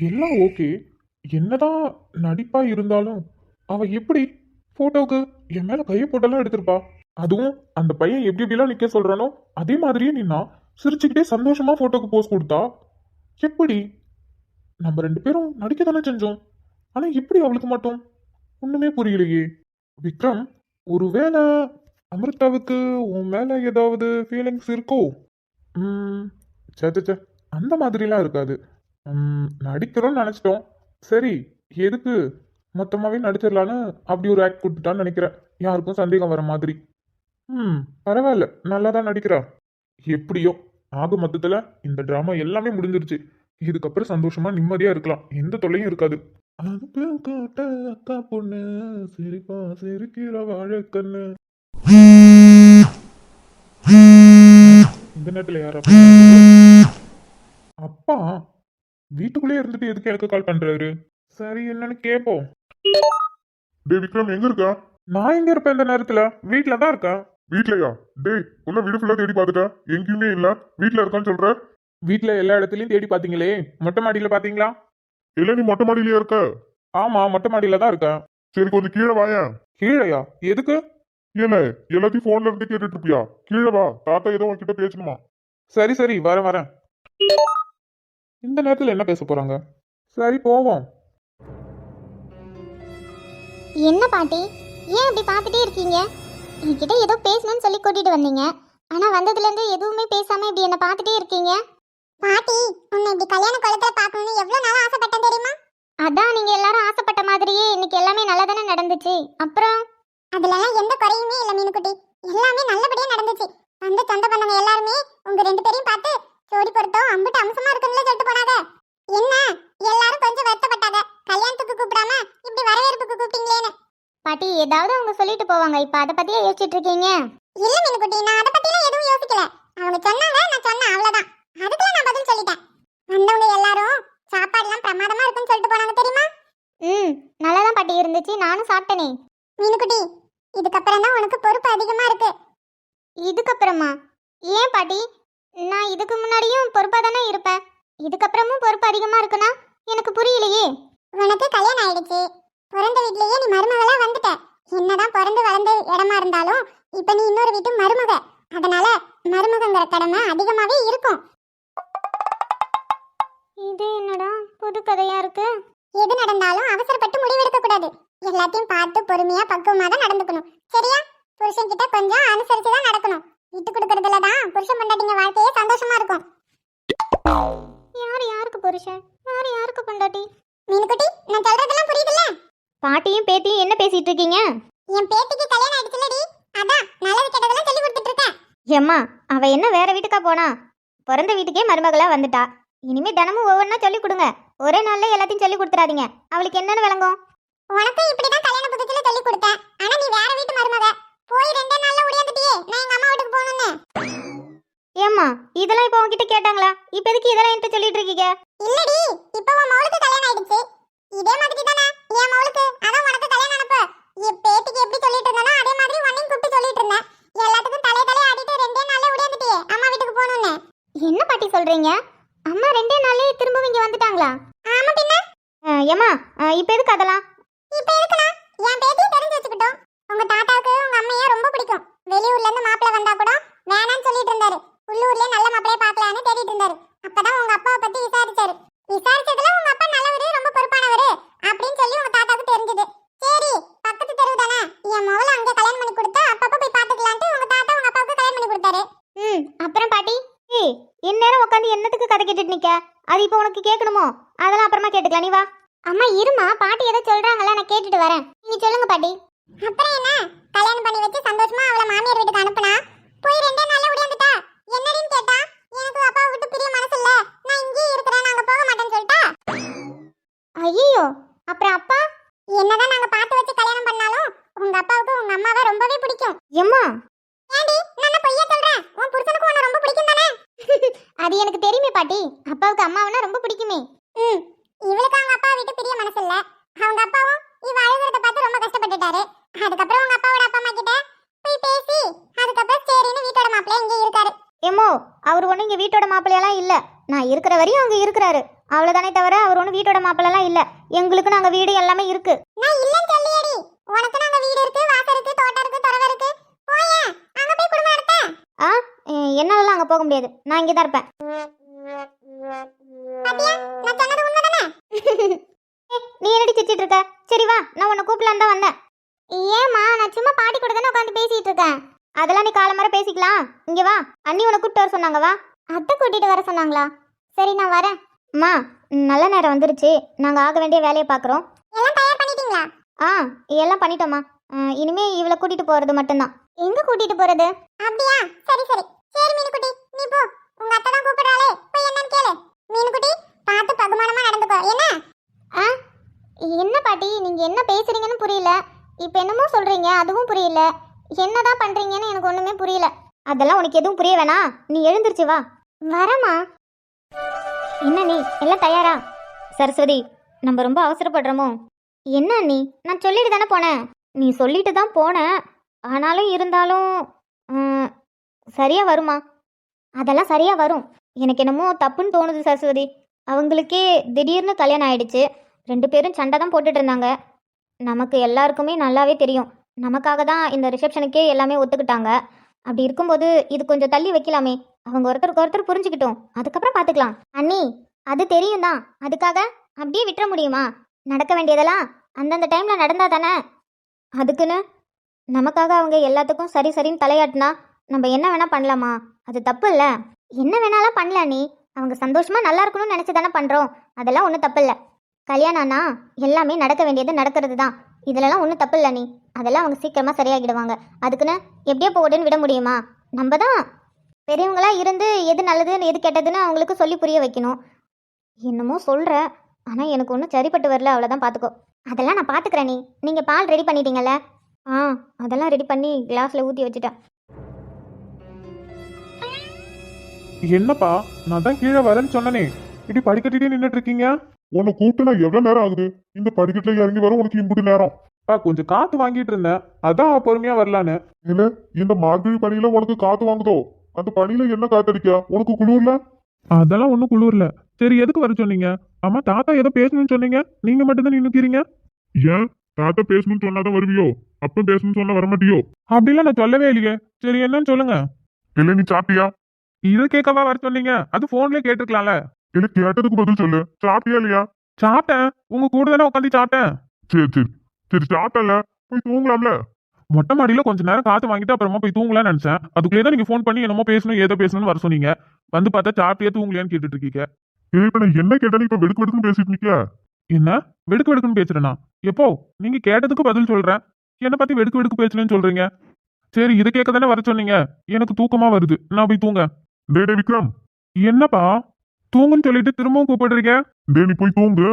எல்லாம் ஓகே. என்னதான் நடிப்பா இருந்தாலும் அவ எப்படி போட்டோவுக்கு என் மேல கையை போட்டெல்லாம் எடுத்திருப்பா? அதுவும் அந்த பையன் எப்படி எப்படிலாம் நிக்க சொல்றானோ அதே மாதிரியே நின்னா சிரிச்சுக்கிட்டே சந்தோஷமா போட்டோக்கு போஸ் கொடுத்தா. எப்படி? நம்ம ரெண்டு பேரும் நடிக்க தானே செஞ்சோம். ஆனா எப்படி அவளுக்கு மட்டும் ஒண்ணுமே புரியலையே. விக்ரம், ஒருவேளை அமிர்தாவுக்கு உன் மேல ஏதாவது ஃபீலிங்ஸ் இருக்கோ? ம் சே சே, சே. அந்த மாதிரிலாம் இருக்காது. நடிக்கிறோம்னு நினைச்சிட்டோம். சரி, எதுக்கு மொத்தமாவே நடிச்சிடலான்னு அப்படி ஒரு ஆக்ட் கொடுத்துட்டான்னு நினைக்கிறேன். யாருக்கும் சந்தேகம் வர மாதிரி. ம் பரவாயில்ல, நல்லா தான் நடிக்கிறா. எப்படியோ ஆக மொத்தத்துல இந்த டிராமா எல்லாமே முடிஞ்சிருச்சு. இதுக்கப்புறம் சந்தோஷமா நிம்மதியா இருக்கலாம், எந்த தொல்லையும் இருக்காது. அதுக்கு கோட்டை அக்கா பொண்ணு சிரிப்பா சிரிக்கிற வாழைக்கண்ணு. இந்த நேரத்துல யாரா அப்பா வீட்டுக்குள்ளே இருந்துட்டு எதுக்கு எனக்கு கால் பண்றாரு? சரி, என்னன்னு கேப்போம். டேய் விக்ரம், எங்க இருக்க? நான் எங்க இருப்பேன் இந்த நேரத்துல? வீட்ல தான் இருக்கேன். வீட்லயா? டேய், உள்ள வீடு ஃபுல்லா தேடி பார்த்துட்டேன், எங்கேயுமே இல்ல. வீட்ல இருக்கான்னு சொல்ற? வீட்ல எல்லா இடத்துலயும் தேடி பாத்தீங்களே, மொட்டை மாடியில பாத்தீங்களா? இல்ல, நீ மொட்டை மாடியிலயே இருக்க? ஆமா, மொட்டை மாடியில தான் இருக்கேன். சரி, கொஞ்சம் கீழே வாயேன். கீழையா? எதுக்கு? ஏல, எல்லாத்தையும் போன்ல இருந்து கேட்டுட்டு இருப்பியா? கீழே வா, தாத்தா ஏதோ உன்கிட்ட பேசணுமா. சரி சரி, வரேன் வரேன். இந்த நேரத்துல என்ன பேச போறாங்க? சரி, போவோம். என்ன பாட்டி, ஏன் இப்படி பார்த்துட்டே இருக்கீங்க? என்கிட்ட ஏதோ பேசணும்னு சொல்லி கூட்டிட்டு வந்தீங்க, ஆனா வந்ததுலேருந்து எதுவுமே பேசாம இப்படி என்ன பார்த்துட்டே இருக்கீங்க. பாட்டி, உன்னை இப்படி கல்யாண குளத்துல பார்க்கணும்னு எவ்வளவு நாளா ஆசைப்பட்டேன் தெரியுமா? அதான் நீங்க எல்லாரும் ஆசைப்பட்ட மாதிரியே இன்னைக்கு எல்லாமே நல்லா தானே நடந்துச்சு. அப்புறம் அதுலலாம் எந்த குறையுமே இல்ல மீனுக்குட்டி, எல்லாமே நல்லபடியா நடந்துச்சு. அந்த சொந்த பந்தங்க எல்லாருமே உங்க ரெண்டு பேரையும் பார்த்து ஜோடி பொருத்தம் அம்பிட்டு அம்சமா இருக்குன்னு சொல்லிட்டு போனாங்க. என்ன, எல்லாரும் கொஞ்சம் வருத்தப்பட்டாங்க, கல்யாணத்துக்கு கூப்பிடாம இப்படி வரவேற்புக்கு கூப்பிட்டீங்களேன்னு. பாட்டி, ஏதாவது அவங்க சொல்லிட்டு போவாங்க, இப்ப அத பத்தியே யோசிச்சுட்டு இருக்கீங்க? இல்ல மீனுக்குட்டி, நான் அத பத்திலாம் எதுவும் யோசிக்கல. அவங்க சொன்னாங்க, நான் சொன்னேன், அவ்வளவுதான். அதுக்குள்ள நான் பதில் சொல்லிட்டேன். வந்தவங்க எல்லாரும் சாப்பாடுலாம் பிரமாதமா இருக்குன்னு சொல்லிட்டு போனாங்க தெரியுமா? நல்லாதான் பாட்டி இருந்துச்சு, நானும் சாப்பிட்டேனே. மீனுக்குட்டி, இதுக்கப்புறம் தான் உனக்கு பொறுப்பு அதிகமா இருக்கு. இதுக்கப்புறமா? ஏன் பாட்டி, நான் இதுக்கு முன்னாடியும் பொறுப்பா தானே இருப்பேன், இதுக்கப்புறமும் பொறுப்பு அதிகமா இருக்குன்னா எனக்கு புரியலையே. உனக்கு கல்யாணம் ஆயிடுச்சு, பிறந்த வீட்லயே நீ மருமகளா வந்துட்ட. என்னதான் பிறந்து வளர்ந்த இடமா இருந்தாலும் இப்ப நீ இன்னொரு வீட்டு மருமக, அதனால மருமகங்கிற கடமை அதிகமாவே இருக்கும். இது என்னடா புது கதையா இருக்கு? எது நடந்தாலும் அவசரப்பட்டு முடிவெடுக்க கூடாது, எல்லாத்தையும் பார்த்து பொறுமையா பக்குவமா தான் நடந்துக்கணும், சரியா? புருஷன் கிட்ட கொஞ்சம் அனுசரிச்சு தான் நடக்கணும். விட்டு கொடுக்கறதுல தான் புருஷன் பொண்டாட்டிங்க வாழ்க்கையே சந்தோஷமா இருக்கும். யாரு யாருக்கு புருஷன், யாரு யாருக்கு பொண்டாட்டி? மீனுக்குட்டி, நான் சொல்றதெல்லாம் புரியுதுல்ல? பாட்டியும் பேத்தியும் என்ன பேசிட்டு இருக்கீங்க? என் பேத்திக்கு கல்யாணம் ஆயிடுச்சுலடி, அதான் நல்லது கெட்டதெல்லாம் சொல்லி கொடுத்துட்டு இருக்கேன். ஏம்மா, அவ என்ன வேற வீட்டுக்கா போனா? பிறந்த வீட்டுக்கே மருமகளா வந்துட்டா. இனிமே தினமும் ஒவ்வொன்றா சொல்லி கொடுங்க, ஒரே நாள்ல எல்லாத்தையும் சொல்லி கொடுத்துறாதீங்க, அவளுக்கு என்னன்னு விளங்கும். உனக்கும் இப்படிதான் கல்யாண புதுசுல சொல்லி கொடுத்தேன், ஆனா நீ வேற வீட்டு மருமக, போய் 2 நாள்ல ஓடியாந்துட்டியே, நான் எங்க அம்மா வீட்டுக்கு போகணும்னு. ஏம்மா, இதெல்லாம் இப்ப உன்கிட்ட கேட்டாங்களா? இப்ப எதுக்கு இதெல்லாம் என்கிட்ட சொல்லிட்டு இருக்கீங்க? இல்லடி, இப்ப உன் மவளுக்கு கல்யாணம் ஆயிடுச்சு, இதே மாதிரி தானே என் மவளுக்கு, அதான் உனக்கு கல்யாணம் ஆனப்ப என் பேத்திக்கு எப்படி சொல்லிட்டு இருந்தானோ அதே மாதிரி உன்னையும் கூப்பிட்டு சொல்லிட்டு இருந்தேன். எல்லாத்துக்கும் தலை ஆடிட்டு 2 நாள்ல ஓடியாந்துட்டியே அம்மா வீட்டுக்கு போகணும்னு. என்ன பாட்டி சொல்றீங்க? அம்மா 2 நாள்லயே திரும்ப இங்க வந்துட்டாங்களா? ஆமா பின்ன. ஏம்மா, இப்ப எதுக்கு அதெல்லாம்? இப்ப எதுக்குனா என் பேத்தியை தெரிஞ்சு வச்சுக்கிட்டோம். உங்க தாத்தாவுக்கு உங்க அம்மையா ரொம்ப பிடிக்கும், வெளியூர்ல இருந்து மாப்பிள்ளை வந்தா கூட வேணான்னு சொல்லிட்டு இருந்தாரு, உள்ளூர்லயே நல்ல மாப்பிள்ளைய பார்க்கலான்னு தேடிட்டு இருந்தாரு. அப்பதான் உங்க அப்பாவை பத்தி விசாரிச்சாரு. விசாரிச்சதுல உங்க அப்பா நல்லவரு, ரொம்ப பொறுப்பானவரு அப்படின்னு சொல்லி உங்க தாத்தாவுக்கு தெரிஞ்சது. சரி, பக்கத்து தெருவு தானே, என் மவளை அங்க கல்யாணம் பண்ணி கொடுத்தா அப்பப்ப போய் பாத்துக்கலான்ட்டு உங்க தாத்தா உங்க அப்பாவுக்கு கல்யாணம் பண்ணி கொடுத்தாரு. அப்புறம் பாட்டி, இந்நேரம் உட்காந்து என்னத்துக்கு கதை கேட்டுட்டு நிக்க? அது இப்போ உனக்கு கேட்கணுமோ? அதெல்லாம் அப்புறமா கேட்டுக்கலாம், நீ வா. அம்மா இருமா, பாட்டி ஏதோ சொல்றாங்களா, நான் கேட்டுட்டு வரேன், நீங்க சொல்லுங்க பாட்டி. அப்புறம் என்ன, கல்யாணம் பண்ணி வச்சு சந்தோஷமா அவளை மாமியார் வீட்டுக்கு அனுப்புனா போய் 2 நாள்ல ஓடியாந்துட்டா. என்னடின்னு கேட்டா, எனக்கு அப்பாவை விட்டு பிரிய மனசு இல்ல, நான் இங்கேயே இருக்கிறேன், நாங்க போக மாட்டேன்னு சொல்லிட்டா. ஐயோ, அப்புறம் அப்பா? என்னதான் நாங்க பார்த்து வச்சு கல்யாணம் பண்ணாலும் உங்க அப்பாவுக்கு உங்க அம்மாவை ரொம்பவே பிடிக்கும். எம்மா, ஏண்டி நான் பொய்யா சொல்றேன்? உன் புருஷனுக்கு உன்னை ரொம்ப பிடிக்கும் தானே? அது எனக்கு தெரியுமே பாட்டி, அப்பாவுக்கு அம்மாவனா ரொம்ப பிடிக்குமே. இவளுக்கு அவங்க அப்பா விட்டு பிரிய மனசு இல்ல, அவங்க அப்பாவும் இவ அழுகிறத பார்த்து ரொம்ப கஷ்டப்பட்டுட்டாரு. அதுக்கப்புறம் உங்க அப்பாவோட அப்பா அம்மா கிட்ட போய் பேசி அதுக்கப்புறம் சரின்னு வீட்டோட மாப்பிள்ளை இங்கே இருக்காரு. ஏமோ, அவர் ஒன்றும் இங்கே வீட்டோட மாப்பிள்ளையெல்லாம் இல்லை, நான் இருக்கிற வரையும் அங்கே இருக்கிறாரு. அவ்வளவுதானே தவிர அவர் ஒன்றும் வீட்டோட மாப்பிள்ளலாம் இல்ல. எங்களுக்கு நாங்க வீடு எல்லாமே இருக்கு. நான் இல்லன்னு சொல்லியடி. உனக்கு நாங்க வீடு இருக்கு, வாசல் இருக்கு, தோட்டம் இருக்கு, துறவு இருக்கு. போயேன் அங்க போய் குடும்பம் நடத்த. ஆ என்னாலலாம் அங்க போக முடியாது. நான் இங்கே தான் இருப்பேன். பாத்தியா, நான் சொன்னது உண்மைதானே? நீ என்னடி சிரிச்சிட்டு இருக்க? சரி வா, நான் உன்னை கூப்பிடலாம் தான் வந்தேன். ஏமா, நான் சும்மா பாட்டி கூட தானே உட்காந்து பேசிட்டு இருக்கேன். அதெல்லாம் நீ காலம்பர பேசிக்கலாம். இங்க வா, அண்ணி உன்னை கூப்பிட்டு வர சொன்னாங்க. வா. அத்தை கூட்டிட்டு வர சொன்னாங்களா? சரி, நான் வரேன். அம்மா, நல்ல நேரம் வந்துருச்சு. நாங்க ஆக வேண்டிய வேலையை பார்க்குறோம். எல்லாம் தயார் பண்ணிட்டீங்களா? ஆ எல்லாம் பண்ணிட்டோம்மா. இனிமே இவளை கூட்டிட்டு போறது மட்டும்தான். எங்க கூட்டிட்டு போறது? அப்படியா? சரி சரி. சரி மீனுக்குட்டி, நீ போ. உங்க அத்தை தான் கூப்பிடுறாளே, போய் என்னன்னு கேளு. மீனுக்குட்டி, பார்த்து பகுமானமா நடந்துக்கோ என்ன? ஆ என்ன பாட்டி, நீங்க என்ன பேசுறீங்கன்னு புரியல. இப்போ என்னமோ சொல்றீங்க, அதுவும் புரியல. என்னதான் பண்றீங்கன்னு எனக்கு ஒண்ணுமே புரியல. அதெல்லாம் உனக்கு எதுவும் புரிய வேணாம். நீ எழுந்திருச்சு வா. வரமா? என்ன நீ எல்லாம் தயாரா? சரஸ்வதி, நம்ம ரொம்ப அவசரப்படுறோமோ? என்ன நீ, நான் சொல்லிட்டு தானே போனேன். நீ சொல்லிட்டு தான் போனேன். ஆனாலும் இருந்தாலும் சரியா வருமா? அதெல்லாம் சரியா வரும். எனக்கு என்னமோ தப்புன்னு தோணுது சரஸ்வதி. அவங்களுக்கே திடீர்னு கல்யாணம் ஆயிடுச்சு. 2 பேரும் சண்டை தான் போட்டுட்டு இருந்தாங்க. நமக்கு எல்லாருக்குமே நல்லாவே தெரியும். நமக்காக தான் இந்த ரிசப்ஷனுக்கே எல்லாமே ஒத்துக்கிட்டாங்க. அப்படி இருக்கும்போது இது கொஞ்சம் தள்ளி வைக்கலாமே. அவங்க ஒருத்தருக்கு ஒருத்தர் புரிஞ்சுக்கிட்டோம், அதுக்கப்புறம் பார்த்துக்கலாம். அண்ணி, அது தெரியும் தான். அதுக்காக அப்படியே விட்டுற முடியுமா? நடக்க வேண்டியதெல்லாம் அந்தந்த டைமில் நடந்தா தானே. அதுக்குன்னு நமக்காக அவங்க எல்லாத்துக்கும் சரி சரின்னு தலையாட்டினா நம்ம என்ன வேணால் பண்ணலாமா? அது தப்பு இல்லை. என்ன வேணாலும் பண்ணல நீ. அவங்க சந்தோஷமாக நல்லா இருக்கணும்னு நினச்சி தானே பண்ணுறோம். அதெல்லாம் ஒன்றும் தப்பு இல்லை. கல்யாணம்னா எல்லாமே நடக்க வேண்டியது நடக்கிறது தான். இதிலலாம் ஒன்றும் தப்பு இல்லை நீ. அதெல்லாம் அவங்க சீக்கிரமாக சரியாகிடுவாங்க. அதுக்குன்னு எப்படியோ போடுன்னு விட முடியுமா? நம்ம தான் பெரியவங்களா இருந்து எது நல்லதுன்னு எது கெட்டதுன்னு அவங்களுக்கு சொல்லி புரிய வைக்கணும். என்னமோ சொல்கிற, ஆனால் எனக்கு ஒன்றும் சரிப்பட்டு வரல. அவ்வளோதான், பார்த்துக்கோ. அதெல்லாம் நான் பார்த்துக்கிறேன். நீங்கள் பால் ரெடி பண்ணிட்டீங்கல்ல? ஆ அதெல்லாம் ரெடி பண்ணி கிளாஸில் ஊற்றி வச்சுட்டேன். என்னப்பா, நான் தான் கீழே வரேன்னு சொன்னனே, இப்படி படிக்கட்டிட்டே நின்னுட்டு இருக்கீங்க? உன்னை கூப்பிட்டு நான் எவ்வளவு நேரம் ஆகுது? இந்த படிக்கட்டுல இறங்கி வர உனக்கு இம்புட்டு நேரம்? கொஞ்சம் காத்து வாங்கிட்டு இருந்தேன், அதான் பொறுமையா வரலான்னு. இல்ல, இந்த மார்கழி பனியில உனக்கு காத்து வாங்குதோ? அந்த பனியில என்ன காத்தடிக்கா உனக்கு குளிர்ல? அதெல்லாம் ஒன்றும் குளிரல. சரி, எதுக்கு வர சொன்னீங்க? அம்மா, தாத்தா ஏதோ பேசணும்னு சொன்னீங்க, நீங்க மட்டும் தான் நின்னுக்கிறீங்க. ஏன் தாத்தா பேசணும்னு சொன்னாதான் வருவியோ? அப்ப பேசணும்னு சொன்னா வரமாட்டியோ? அப்படிலாம் நான் சொல்லவே இல்லையே. சரி, என்னன்னு சொல்லுங்க. இல்ல, நீ சாப்பிட்டியா? இதை கேட்கவா வர சொன்னீங்க? அது போன்லயே கேட்டுக்கலாம்ல. இல்ல, கேட்டதுக்கு பதில் சொல்லு. சாப்பிட்டியா இல்லையா? சாப்பிட்டேன், உங்க கூட தானே உட்காந்து சாப்பிட்டேன். சரி சரி சரி, சாப்பிட்டல, போய் தூங்கலாம்ல. மொட்டை மாடியில கொஞ்ச நேரம் காத்து வாங்கிட்டு அப்புறமா போய் தூங்கலாம்னு நினைச்சேன். அதுக்குள்ளே தான் நீங்க ஃபோன் பண்ணி என்னமோ பேசணும் ஏதோ பேசணும்னு வர சொன்னீங்க. வந்து பார்த்தா சாப்பிட்டியா தூங்கலையான்னு கேட்டுட்டு இருக்கீங்க. இப்ப நான் என்ன கேட்டேன்னு இப்ப வெடுக்கு வெடுக்குன்னு பேசிட்டு நிக்க? என்ன வெடுக்கு வெடுக்குன்னு பேசுறேனா? எப்போ நீங்க கேட்டதுக்கு பதில் சொல்றேன், என்ன பத்தி வெடுக்கு வெடுக்கு பேசலன்னு சொல்றீங்க? சரி, இதை கேட்க தானே வர சொன்னீங்க. எனக்கு தூக்கமா வருது, நான் போய் தூங்க. டே விக்ரம், என்னப்பா, தூங்குன்னு சொல்லிட்டு திரும்பவும் கூப்பிடுறீங்க? நீ போய் தூங்கு.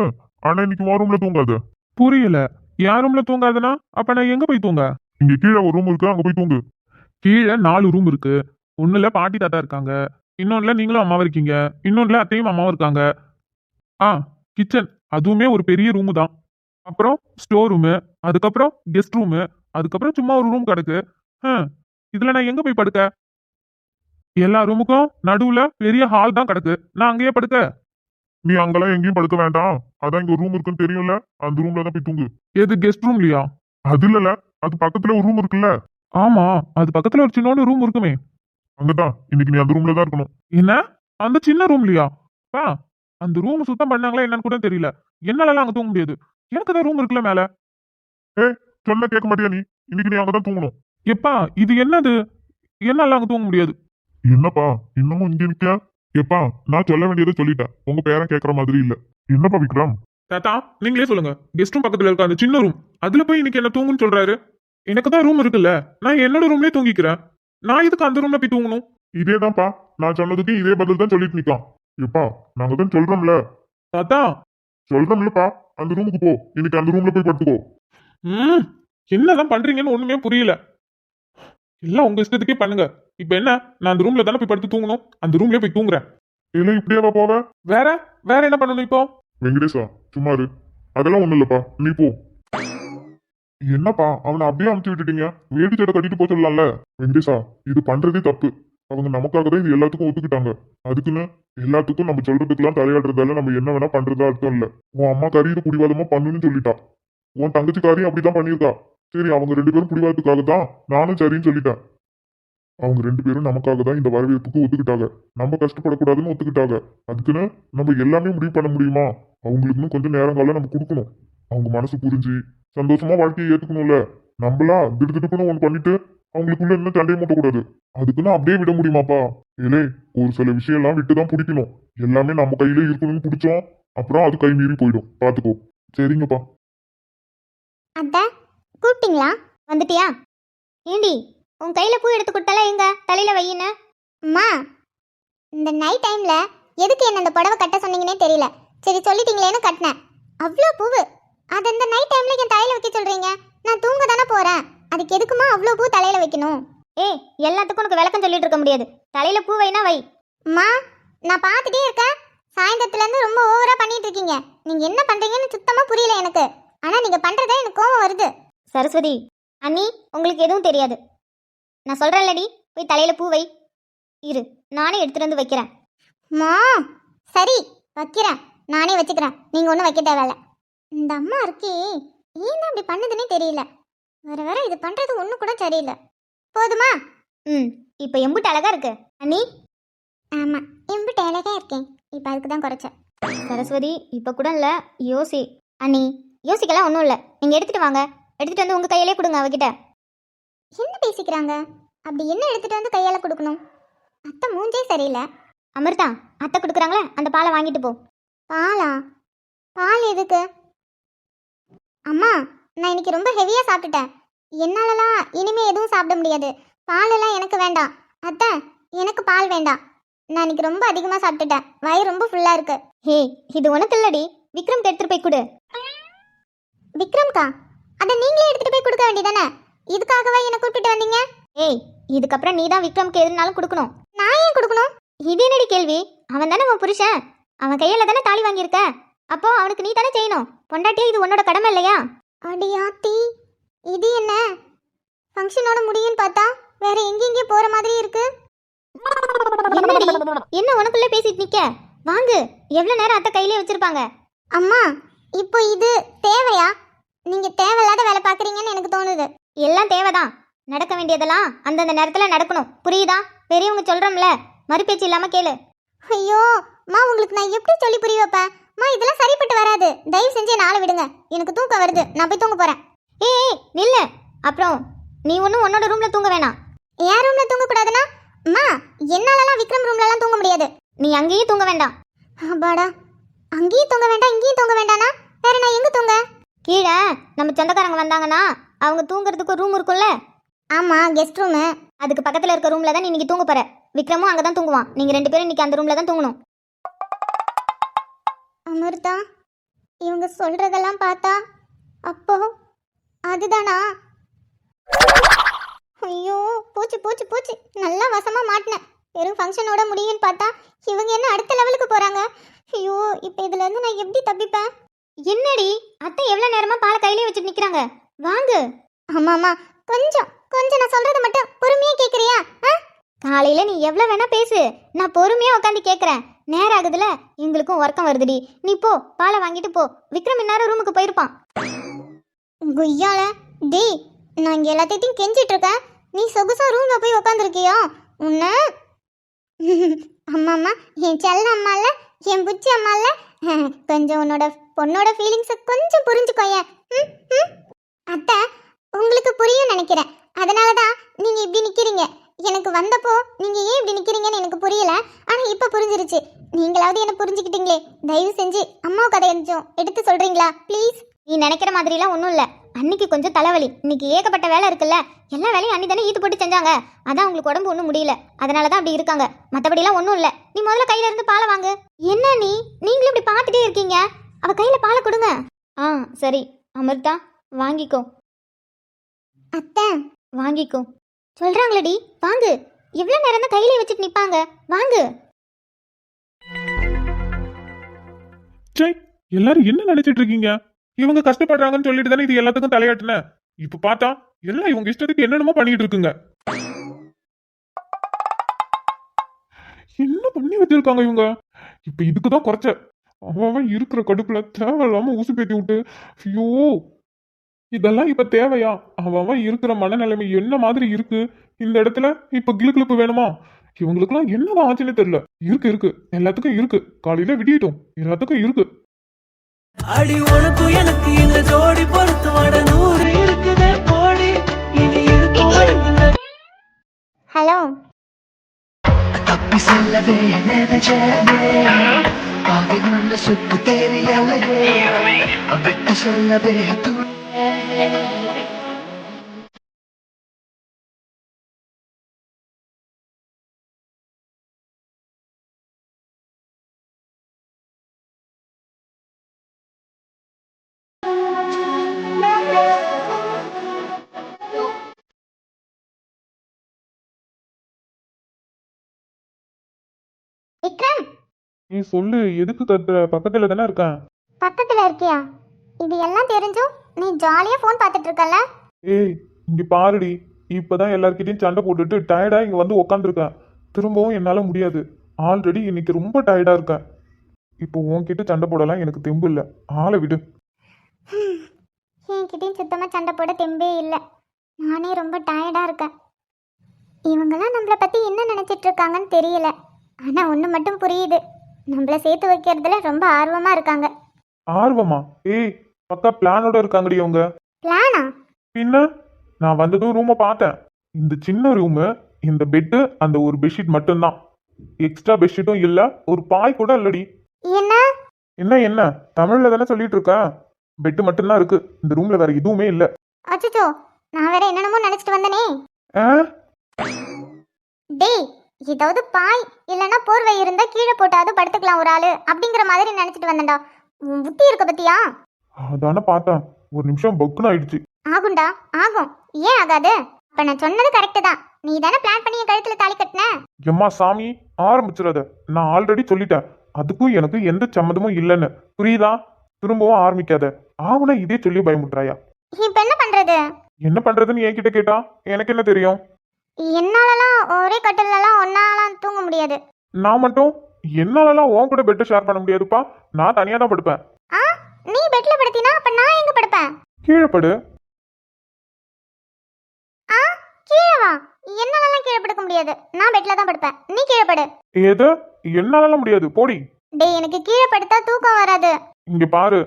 ஆனா இன்னைக்கு உன் ரூம்ல தூங்காத. புரியல. யார் ரூம்ல தூங்காதுன்னா அப்ப நான் எங்க போய் தூங்க? இங்க கீழே ஒரு ரூம் இருக்கு, அங்க போய் தூங்கு. கீழே 4 ரூம் இருக்கு. ஒண்ணுல பாட்டி தாத்தா இருக்காங்க, இன்னொன்னுல நீங்களும் அம்மாவும் இருக்கீங்க, இன்னொன்னுல அத்தையும் அம்மாவும் இருக்காங்க. கிச்சன், அதுவுமே ஒரு பெரிய ரூமு தான். அப்புறம் ஸ்டோர் ரூமு, அதுக்கப்புறம் கெஸ்ட் ரூமு, அதுக்கப்புறம் சும்மா ஒரு ரூம் கிடக்கு. இதுல நான் எங்க போய் படுக்க? எல்லா ரூமுக்கும் நடுவுல பெரிய ஹால் தான் கிடக்கு, நான் அங்கேயே படுக்க? நீ அங்கெல்லாம் எங்கேயும் படுக்க வேண்டாம். அதான் இங்க ஒரு ரூம் இருக்குன்னு தெரியும்ல, அந்த ரூம்ல தான் போய் தூங்கு. எது, கெஸ்ட் ரூம்லயா? அது இல்லல, அது பக்கத்துல ஒரு ரூம் இருக்குல்ல. ஆமா, அது பக்கத்துல ஒரு சின்ன ரூம் இருக்குமே. அங்கதான் இன்னைக்கு நீ அந்த ரூம்ல தான் இருக்கணும். என்ன, அந்த சின்ன ரூம்லயா? அந்த ரூம் சுத்தம் பண்ணாங்களா என்னன்னு கூட தெரியல. என்னால அங்க தூங்க முடியாது, எனக்கு தான் ரூம் இருக்குல்ல மேல. சொன்ன கேட்க மாட்டியா நீ? இன்னைக்கு நீ அங்கதான் தூங்கணும். எப்பா, இது என்னது? என்னால அங்க தூங்க முடியாது. என்னப்பா இன்னமும் இங்க நிக்க? எப்பா, நான் சொல்ல வேண்டியதை சொல்லிட்டேன். உங்க பேரன் கேட்கற மாதிரி இல்ல. என்னப்பா விக்ரம்? தாத்தா, நீங்களே சொல்லுங்க. கெஸ்ட் ரூம் பக்கத்துல இருக்க அந்த சின்ன ரூம், அதுல போய் இன்னைக்கு என்ன தூங்குன்னு சொல்றாரு? எனக்கு தான் ரூம் இருக்குல்ல, நான் என்னோட ரூம்லயே தூங்கிக்கிறேன். நான் இதுக்கு அந்த ரூம்ல போய் தூங்கணும்? இதேதான்ப்பா, நான் சொன்னதுக்கு இதே பதில் தான் சொல்லிட்டு நிக்கான். எப்பா, நாங்க தான் சொல்றோம்ல. தாத்தா, சொல்றோம்லப்பா, அந்த ரூமுக்கு போ. இன்னைக்கு அந்த ரூம்ல போய் படுத்துக்கோ. என்னதான் பண்றீங்கன்னு ஒண்ணுமே புரியல. எல்லாம் உங்க இஷ்டத்துக்கே பண்ணுங்க. இப்ப என்ன, நான் அந்த ரூம்ல தானே போய் படுத்து தூங்கணும், அந்த ரூம்லயே போய் தூங்குறேன். இல்ல, இப்படியாவா போவ? வேற வேற என்ன பண்ணணும் இப்போ? வெங்கடேஷா, சும்மா இரு. அதெல்லாம் ஒண்ணும் இல்லப்பா, நீ போ. என்னப்பா, அவனை அப்படியே அமுச்சு விட்டுட்டீங்க? வேட்டி சட்டை கட்டிட்டு போக சொல்லலாம்ல? வெங்கடேஷா, இது பண்றதே தப்பு. அவங்க நமக்காக தான் இது எல்லாத்துக்கும் ஒத்துக்கிட்டாங்க. அதுக்குன்னு எல்லாத்துக்கும் நம்ம சொல்றதுக்கெல்லாம் தலையாடுறதால நம்ம என்ன வேணா பண்றதா அர்த்தம் இல்ல. உன் அம்மா கறி இது பிடிவாதமா பண்ணுன்னு சொல்லிட்டா. உன் தங்கச்சிக்காரையும் அப்படிதான் பண்ணியிருக்கா. சரி, அவங்க 2 பேரும் பிடிவாதத்துக்காக தான் நானும் சரின்னு சொல்லிட்டேன். அவங்க 2 பேரும் நமக்காக தான் இந்த வரவேற்புக்கு ஒத்துக்கிட்டாங்க. நம்ம கஷ்டப்படக்கூடாதுன்னு ஒத்துக்கிட்டாங்க. அதுக்குன்னு நம்ம எல்லாமே முடிவு பண்ண முடியுமா? அவங்களுக்குன்னு கொஞ்சம் நேரங்காலம் நம்ம கொடுக்கணும். அவங்க மனசு புரிஞ்சு சந்தோஷமா வாழ்க்கையை ஏத்துக்கணும்ல. நம்மளா திடுதிடுப்புன்னு ஒன்று பண்ணிட்டு அவங்களுக்குள்ள இன்னும் சண்டையை மூட்டக்கூடாது. அதுக்குன்னு அப்படியே விட முடியுமாப்பா? ஏலே, ஒரு சில விஷயம்லாம் விட்டுதான் பிடிக்கணும். எல்லாமே நம்ம கையில இருக்கணும்னு பிடிச்சோம், அப்புறம் அது கை மீறி போயிடும். பாத்துக்கோ. சரிங்கப்பா. அத்தை கூப்பிட்டீங்களா? வந்துட்டியா? ஏண்டி உன் கையில பூ எடுத்து கொடுத்தால எங்க தலையில வையின்னு? அம்மா, இந்த நைட் டைம்ல எதுக்கு என்ன இந்த புடவை கட்ட சொன்னீங்கன்னே தெரியல. சரி சொல்லிட்டீங்களேன்னு கட்டினேன். அவ்வளோ பூவு அது இந்த நைட் டைம்ல என் தலையில வைக்க சொல்றீங்க? நான் தூங்க தானே போறேன். அதுக்கு எதுக்குமா அவ்வளோ பூ தலையில வைக்கணும்? ஏய், எல்லாத்துக்கும் உனக்கு விளக்கம் சொல்லிட்டு இருக்க முடியாது. தலையில பூ வைனா வை. அம்மா, நான் பார்த்துட்டே இருக்கேன். சாயந்தரத்துல இருந்து ரொம்ப ஓவரா பண்ணிட்டு இருக்கீங்க. நீங்க என்ன பண்றீங்கன்னு சுத்தமா புரியல எனக்கு. ஆனா நீங்க பண்றதே எனக்கு கோவம் வருது. சரஸ்வதி, அண்ணி உங்களுக்கு எதுவும் தெரியாது. நான் சொல்றேன்லடி, போய் தலையில பூ வை. இரு, நானே எடுத்துட்டு வந்து வைக்கிறேன். மா, சரி வைக்கிறேன். நானே வச்சுக்கிறேன். நீங்க ஒன்றும் வைக்க தேவையில்ல. இந்த அம்மா இருக்கே, ஏன் அப்படி பண்ணுதுன்னே தெரியல. வர வர இது பண்றது ஒண்ணு கூட சரியில்லை. போதுமா? ம், இப்போ எம்புட்டு அழகா இருக்கு அண்ணி. ஆமா, எம்பிட்டு அழகா இருக்கேன். இப்ப அதுக்கு தான் குறைச்சேன். சரஸ்வதி, இப்போ கூட இல்லை, யோசி. அண்ணி, யோசிக்கலாம் ஒன்றும் இல்லை. நீங்கள் எடுத்துட்டு வாங்க. எடுத்துட்டு வந்து உங்கள் கையிலே கொடுங்க அவகிட்ட. என்ன பேசிக்கிறாங்க? அப்படி என்ன எடுத்துட்டு வந்து கையால கொடுக்கணும்? அத்தை மூஞ்சே சரியில்லை. அமிர்தா, அத்தை கொடுக்குறாங்களே அந்த பாலை வாங்கிட்டு போ. பாலா? பால் எதுக்கு? அம்மா, நான் இன்னைக்கு ரொம்ப ஹெவியா சாப்பிட்டுட்டேன். என்னாலலாம் இனிமே எதுவும் சாப்பிட முடியாது. பாலெல்லாம் எனக்கு வேண்டாம். அத்தை, எனக்கு பால் வேண்டாம். நான் இன்னைக்கு ரொம்ப அதிகமாக சாப்பிட்டுட்டேன். வயிறு ரொம்ப ஃபுல்லாக இருக்கு. ஹே, இது உனக்கு இல்லடி, விக்ரம் எடுத்துட்டு போய் கொடு. விக்ரம்கா? அதை நீங்களே எடுத்துட்டு போய் கொடுக்க வேண்டியதானே? இதுக்காகவா என்னை கூப்பிட்டு வந்தீங்க? ஏய், இதுக்கப்புறம் நீ தான் விக்ரம்க்கு எதுனாலும் கொடுக்கணும். நான் ஏன் கொடுக்கணும்? இது என்னடி கேள்வி? அவன் தானே உன் புருஷன். அவன் கையில தானே தாலி வாங்கியிருக்க. அப்போ அவனுக்கு நீ தானே செய்யணும். பொண்டாட்டியா இது உன்னோட கடமை இல்லையா? அடியாத்தி, இது என்ன ஃபங்க்ஷனோட முடியும்னு பார்த்தா வேற எங்கெங்கே போற மாதிரி இருக்கு. என்னடி, என்ன உனக்குள்ளே பேசிட்டு நிக்க? வாங்கு. எவ்வளவு நேரம் அத்தை கையிலே வச்சிருப்பாங்க. அம்மா, இப்போ இது தேவையா? நீங்க தேவையில்லாத வேலை பாக்குறீங்கன்னு எனக்கு தோணுது. எல்லாம் தேவைதான். நடக்க வேண்டியதெல்லாம் அந்தந்த நேரத்துல நடக்கணும். புரியுதா? பெரியவங்க சொல்றோம்ல, மறுபேச்சு இல்லாம கேளு. ஐயோ அம்மா, உங்களுக்கு நான் எப்படி சொல்லி புரிய வைப்பேன்? அம்மா, இதெல்லாம் சரிப்பட்டு வராது. தயவு செஞ்சு நாளை விடுங்க. எனக்கு தூக்கம் வருது. நான் போய் தூங்க போறேன். ஏய் நில்ல. அப்புறம் நீ ஒன்றும் உன்னோட ரூம்ல தூங்க வேணாம். என் ரூம்ல தூங்க கூடாதுன்னா? அம்மா, என்னாலலாம் விக்ரம் ரூம்லலாம் தூங்க முடியாது. நீ அங்கேயும் தூங்க வேண்டாம். அப்பாடா, அங்கேயும் தூங்க வேண்டாம் இங்கேயும் தூங்க வேண்டானா வேற நான் எங்க தூங்க? கீழே நம்ம சொந்தக்காரங்க வந்தாங்கன்னா அவங்க தூங்குறதுக்கு ரூம் இருக்கும்ல. ஆமா, கெஸ்ட் ரூமு. அதுக்கு பக்கத்துல இருக்க ரூம்ல தான் நீ இன்னைக்கு தூங்க போற. விக்ரமும் அங்கதான் தூங்குவான். நீங்க 2 பேரும் இன்னைக்கு அந்த ரூம்ல தான் தூங்கணும். அமிர்தா, இவங்க சொல்றதெல்லாம் பார்த்தா அப்போ அதுதானா? ஐயோ, போச்சு போச்சு போச்சு. நல்லா வசமா மாட்டினேன். வெறும் ஃபங்க்ஷனோட முடியும்னு பார்த்தா இவங்க என்ன அடுத்த லெவலுக்கு போறாங்க. ஐயோ, இப்போ இதுல இருந்து நான் எப்படி தப்பிப்பேன்? என்னடி, அத்தை எவ்வளவு நேரமா பாலை கையிலே வச்சுட்டு நிக்கிறாங்க. வாங்கு. ஆமாமா, கொஞ்சம் கொஞ்சம் நான் சொல்றத மட்டும் பொறுமையா கேக்குறியா? காலையில நீ எவ்வளவு வேணா பேசு. நான் பொறுமையா உட்காந்து கேக்குறேன். நேரம் ஆகுதுல, எங்களுக்கும் உறக்கம் வருதுடி. நீ போ, பாலை வாங்கிட்டு போ. விக்ரம் இந்நேரம் ரூமுக்கு போயிருப்பான். குய்யால டேய், நான் இங்க எல்லாத்தையும் கெஞ்சிட்டு இருக்கேன். நீ சொகுசா ரூம்ல போய் உட்காந்துருக்கியா? உன்ன அம்மா, என் செல்ல அம்மால, என் புச்சி அம்மால, கொஞ்சம் உன்னோட பொண்ணோட ஃபீலிங்ஸை கொஞ்சம் புரிஞ்சுக்கோயேன். அத்தை, உங்களுக்கு புரியும் நினைக்கிறேன். அதனால தான் நீங்க இப்படி நிக்கிறீங்க. எனக்கு வந்தப்போ நீங்க ஏன் இப்படி நிக்கிறீங்கன்னு எனக்கு புரியல. ஆனா இப்ப புரிஞ்சிருச்சு. நீங்களாவது என்ன புரிஞ்சுக்கிட்டீங்களே. தயவு செஞ்சு அம்மா கதை கொஞ்சம் எடுத்து சொல்றீங்களா ப்ளீஸ்? நீ நினைக்கிற மாதிரிலாம் ஒன்றும் இல்லை. அன்னைக்கு கொஞ்சம் தலைவலி. இன்னைக்கு ஏகப்பட்ட வேலை இருக்குல்ல. எல்லா வேலையும் அன்னி தானே ஈத்து போட்டு செஞ்சாங்க. அதான் உங்களுக்கு உடம்பு ஒன்றும் முடியல. அதனால தான் அப்படி இருக்காங்க. மற்றபடிலாம் ஒன்றும் இல்லை. நீ முதல்ல கையில இருந்து பாலை வாங்கு. என்ன நீங்களும் இப்படி பார்த்துட்டே இருக்கீங்க? அவ கையில பாலை கொடுங்க. ஆ சரி அமிர்தா, வாங்கிக்கோ. அத்தை, வாங்கிக்கோ சொல்றாங்களடி, வாங்கு. எவ்வளோ நேரம் தான் கையிலே வச்சுட்டு நிற்பாங்க. வாங்கு. சரி, எல்லாரும் என்ன நினைச்சிட்டு இருக்கீங்க? இவங்க கஷ்டப்படுறாங்கன்னு சொல்லிட்டு தானே இது எல்லாத்துக்கும் தலையாட்டுன. இப்ப பார்த்தா எல்லாம் இவங்க இஷ்டத்துக்கு என்னென்னமோ பண்ணிட்டு இருக்குங்க. என்ன பண்ணி வச்சிருக்காங்க இவங்க? இப்ப இதுக்குதான் குறைச்ச. அவன் இருக்கிற கடுப்புல தேவையில்லாம ஊசி பேத்தி விட்டு, ஐயோ, இதெல்லாம் இப்ப தேவையா? அவன் இருக்கிற மனநிலைமை என்ன மாதிரி இருக்கு இந்த இடத்துல? இப்ப கிளுகிளுப்பு வேணுமா? இவங்களுக்குலாம் என்னதான் ஆச்சுன்னே தெரியல. இருக்கு இருக்கு, எல்லாத்துக்கும் இருக்கு. காலையில விடியட்டும், எல்லாத்துக்கும் இருக்கு. அடி உனக்கு எனக்கு இந்த ஜோடி பொறுத்து வட 100 இருக்குதே போடி இனி இருக்கும் ஹலோ. தப்பி செல்லவே நினைச்சேனே பாதி மண்ண சுத்து தெரியலையே விட்டு சொல்லவே விக்ரம், நீ சொல்லு, எதுக்கு கத்துற? பக்கத்துல தானே இருக்கேன். பக்கத்துல இருக்கியா? இது எல்லாம் தெரிஞ்சும் நீ ஜாலியா ஃபோன் பார்த்துட்டு இருக்கல? ஏய், இங்க பாருடி. இப்பதான் எல்லார்கிட்டயும் சண்டை போட்டுட்டு டயர்டா இங்க வந்து உக்காந்துருக்கேன். திரும்பவும் என்னால முடியாது. ஆல்ரெடி இன்னைக்கு ரொம்ப டயர்டா இருக்கேன். இப்போ உன்கிட்ட சண்டை போடலாம் எனக்கு தெம்பு இல்ல. ஆளை விடு. என்கிட்டயும் சுத்தமா சண்டை போட தெம்பே இல்லை. நானே ரொம்ப டயர்டா இருக்கேன். இவங்கெல்லாம் நம்மளை பத்தி என்ன நினைச்சிட்டு இருக்காங்கன்னு தெரியல. ஆனா ஒண்ணு மட்டும் புரியுது, நம்மள சேர்த்து வைக்கிறதுல ரொம்ப ஆர்வமா இருக்காங்க. ஆர்வமா? ஏய், பக்கா பிளானோட இருக்காங்கடி அவங்க. பிளானா? பின்ன நான் வந்ததும் ரூமை பார்த்தேன். இந்த சின்ன ரூமு, இந்த பெட்டு, அந்த ஒரு பெட்ஷீட் மட்டும்தான். எக்ஸ்ட்ரா பெட்ஷீட்டும் இல்ல, ஒரு பாய் கூட இல்லடி. என்ன? என்ன என்ன, தமிழ்ல தானே சொல்லிட்டு இருக்க. பெட்டு மட்டும்தான் இருக்கு. இந்த ரூம்ல வேற எதுவுமே இல்ல. அச்சச்சோ, நான் வேற என்னென்னமோ நினைச்சிட்டு வந்தனே. ஆ? டேய், ஏதாவது பாய் இல்லைன்னா போர்வை இருந்தா கீழே போட்டாவது படுத்துக்கலாம் ஒரு ஆளு அப்படிங்கிற மாதிரி நினைச்சிட்டு வந்தேன்டா. உன் புத்தி இருக்க பத்தியா? அதானே பார்த்தேன். ஒரு நிமிஷம் பக்குன்னு ஆயிடுச்சு. ஆகும்டா, ஆகும். ஏன் ஆகாது? அப்ப நான் சொன்னது கரெக்டு தான். நீ தானே பிளான் பண்ணி என் கழுத்துல தாலி கட்டின. எம்மா சாமி, ஆரம்பிச்சிடாத. நான் ஆல்ரெடி சொல்லிட்டேன், அதுக்கும் எனக்கு எந்த சம்மதமும் இல்லைன்னு. புரியுதா? திரும்பவும் ஆரம்பிக்காத. ஆவுனா இதே சொல்லி பயமுட்றாயா? இப்ப என்ன பண்றது? என்ன பண்றதுன்னு என்கிட்ட கேட்டா எனக்கு என்ன தெரியும்? என்னாலலாம் ஒரே கட்டிலலாம் ஒன்னாலாம் தூங்க முடியாது. நான் மட்டும் என்னாலலாம் உன் கூட பெட்டை ஷேர் பண்ண முடியாதுப்பா. நான் தனியா தான் படுப்பேன். ஆ, நீ பெட்ல படுத்தினா அப்ப நான் எங்க படுப்பேன்? கீழே படு. ஆ, கீழே வா. என்னாலலாம் கீழே படுக்க முடியாது. நான் பெட்ல தான் படுப்பேன். நீ கீழே படு. ஏது? என்னாலலாம் முடியாது, போடி. டேய், எனக்கு கீழே படுத்தா தூக்கம் வராது. இங்க பாரு,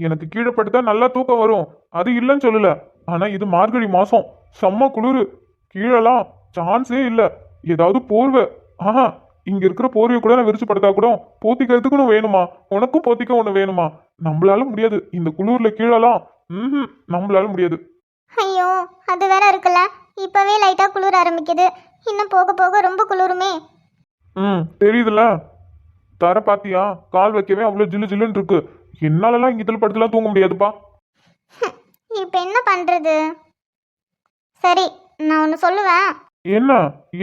எனக்கு கீழே படுத்தா நல்லா தூக்கம் வரும், அது இல்லைன்னு சொல்லல. ஆனா இது மார்கழி மாசம், செம்ம குளிரு. கீழெல்லாம் சான்ஸே இல்ல. ஏதாவது போர்வை, ஆஹா, இங்க இருக்கிற போர்வையை கூட நான் விரிச்சு படுத்தா கூட போத்திக்கிறதுக்கு ஒன்று வேணுமா? உனக்கும் போத்திக்க ஒன்று வேணுமா? நம்மளால முடியாது இந்த குளிர்ல கீழெல்லாம். நம்மளால முடியாது. ஐயோ, அது வேற இருக்குல்ல. இப்பவே லைட்டா குளிர ஆரம்பிக்குது. இன்னும் போக போக ரொம்ப குளிருமே. தெரியுதுல்ல. தர பாத்தியா? கால் வைக்கவே அவ்வளவு ஜில்லு ஜில்லுன்னு இருக்கு. என்னாலலாம் இங்க இதில் படுத்துலாம் தூங்க முடியாதுப்பா. இப்ப என்ன பண்றது? சரி, நான் ஒன்று சொல்லுவேன். என்ன?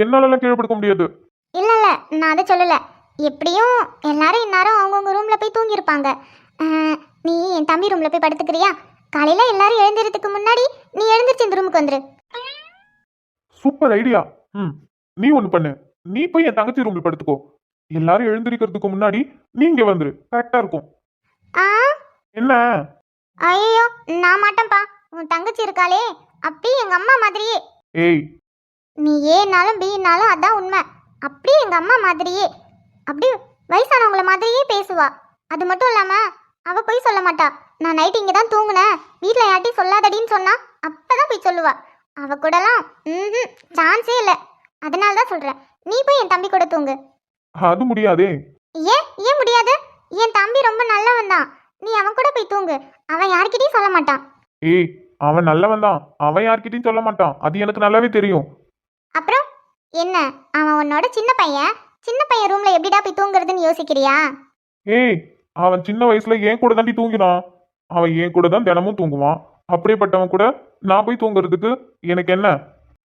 என்னாலலாம் கீழே படுக்க முடியாது. இல்ல இல்ல, நான் அதை சொல்லல. எப்படியும் எல்லாரும் இந்நேரம் அவங்கவுங்க ரூம்ல போய் தூங்கியிருப்பாங்க. நீ என் தம்பி ரூம்ல போய் படுத்துக்கிறியா? காலையில எல்லாரும் எழுந்திரத்துக்கு முன்னாடி நீ எழுந்திருச்சு இந்த ரூமுக்கு வந்துரு. Super idea. நீ ஒண்ணு பண்ணு, நீ போய் என் தங்கச்சி ரூம்ல படுத்துக்கோ. எல்லாரும் எழுந்திருக்கிறதுக்கு முன்னாடி நீ இங்க வந்துரு, கரெக்டா இருக்கும். ஆ, என்ன? ஐயோ, நான் மாட்டேன்ப்பா. உன் தங்கச்சி இருக்காளே, அப்படி எங்க அம்மா மாதிரியே. ஏய், நீ ஏனாலும் பீனாலும் அதான் உண்மை. அப்படியே எங்க அம்மா மாதிரியே, அப்படியே வயசானவங்கள மாதிரியே பேசுவா. அது மட்டும் இல்லாம அவ போய் சொல்ல மாட்டா. நான் நைட்டு இங்கே தான் தூங்குனேன், வீட்டில் யார்ட்டையும் சொல்லாதடின்னு சொன்னா அப்பதான் போய் சொல்லுவா. அவ கூடலாம் சான்ஸே இல்லை. அதனால தான் சொல்றேன், நீ போய் என் தம்பி கூட தூங்கு. அது முடியாதே. ஏன் முடியாது? என் தம்பி ரொம்ப நல்லவன் தான். நீ அவன் கூட போய் தூங்கு. அவன் யார்கிட்டயும் சொல்ல மாட்டான். ஏய், அவன் நல்லவன் தான், அவன் யார்கிட்டயும் சொல்ல மாட்டான், அது எனக்கு நல்லாவே தெரியும். அப்புறம் என்ன? அவன் உன்னோட சின்ன பையன். சின்ன பையன் ரூம்ல எப்படிடா போய் தூங்குறதுன்னு யோசிக்கிறியா? ஏய், அவன் சின்ன வயசுல ஏன் கூட தாண்டி தூங்கினான். அவன் ஏன் கூட தான் தினமும் தூங்குவான். அப்படியேப்பட்டவன் கூட நான் போய் தூங்குறதுக்கு எனக்கு என்ன?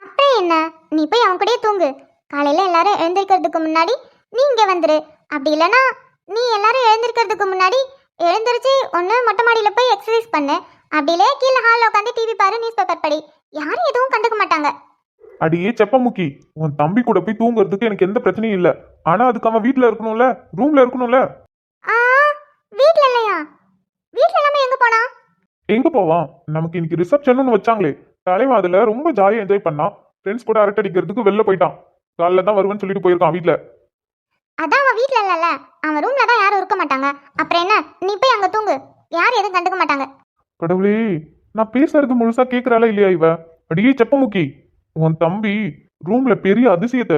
அப்புறம் என்ன, நீ போய் அவன் கூடயே தூங்கு. காலையில எல்லாரும் எழுந்திருக்கிறதுக்கு முன்னாடி நீ இங்க வந்துரு. அப்படி இல்லைன்னா நீ எல்லாரும் எழுந்திருக்கிறதுக்கு முன்னாடி எழுந்திருச்சு ஒன்று மொட்டை மாடியில போய் எக்ஸசைஸ் பண்ணு. அப்படி இல்லையா கீழே ஹாலில் உட்காந்து டிவி பாரு, நியூஸ் பேப்பர் படி. யாரும் எதுவும் கண்டுக்க மாட்டாங்க. அடியே செப்பமுக்கி, உன் தம்பி கூட போய் தூங்குறதுக்கு எனக்கு எந்த பிரச்சனையும் இல்ல. ஆனா அதுக்கு அவன் வீட்ல இருக்கணும்ல, ரூம்ல இருக்கணும்ல. ஆ வீட்ல இல்லையா? வீட்ல இல்லாம எங்க போனா? எங்க போவான்? நமக்கு இன்னைக்கு ரிசப்ஷன் வச்சாங்களே, தலைவன் அதுல ரொம்ப ஜாலியா என்ஜாய் பண்ணான். ஃப்ரெண்ட்ஸ் கூட அரட்டை அடிக்கிறதுக்கு வெளில போயிட்டான். காலைல தான் வருவேன்னு சொல்லிட்டு போயிருக்கான் வீட்ல. அதான் அவன் வீட்ல இல்லல, அவன் ரூம்ல தான் யாரும் இருக்க மாட்டாங்க. அப்புறம் என்ன, நீ போய் அங்க தூங்கு, யாரும் எதுவும் கண்டுக்க மாட்டாங்க. கடவுளே, நான் பேசுறது முழுசா கேக்குறாளா இல்லையா இவ? அடியே செப்பமுக்கி, உன் தம்பி ரூம்ல பெரிய அதிசயத்தை,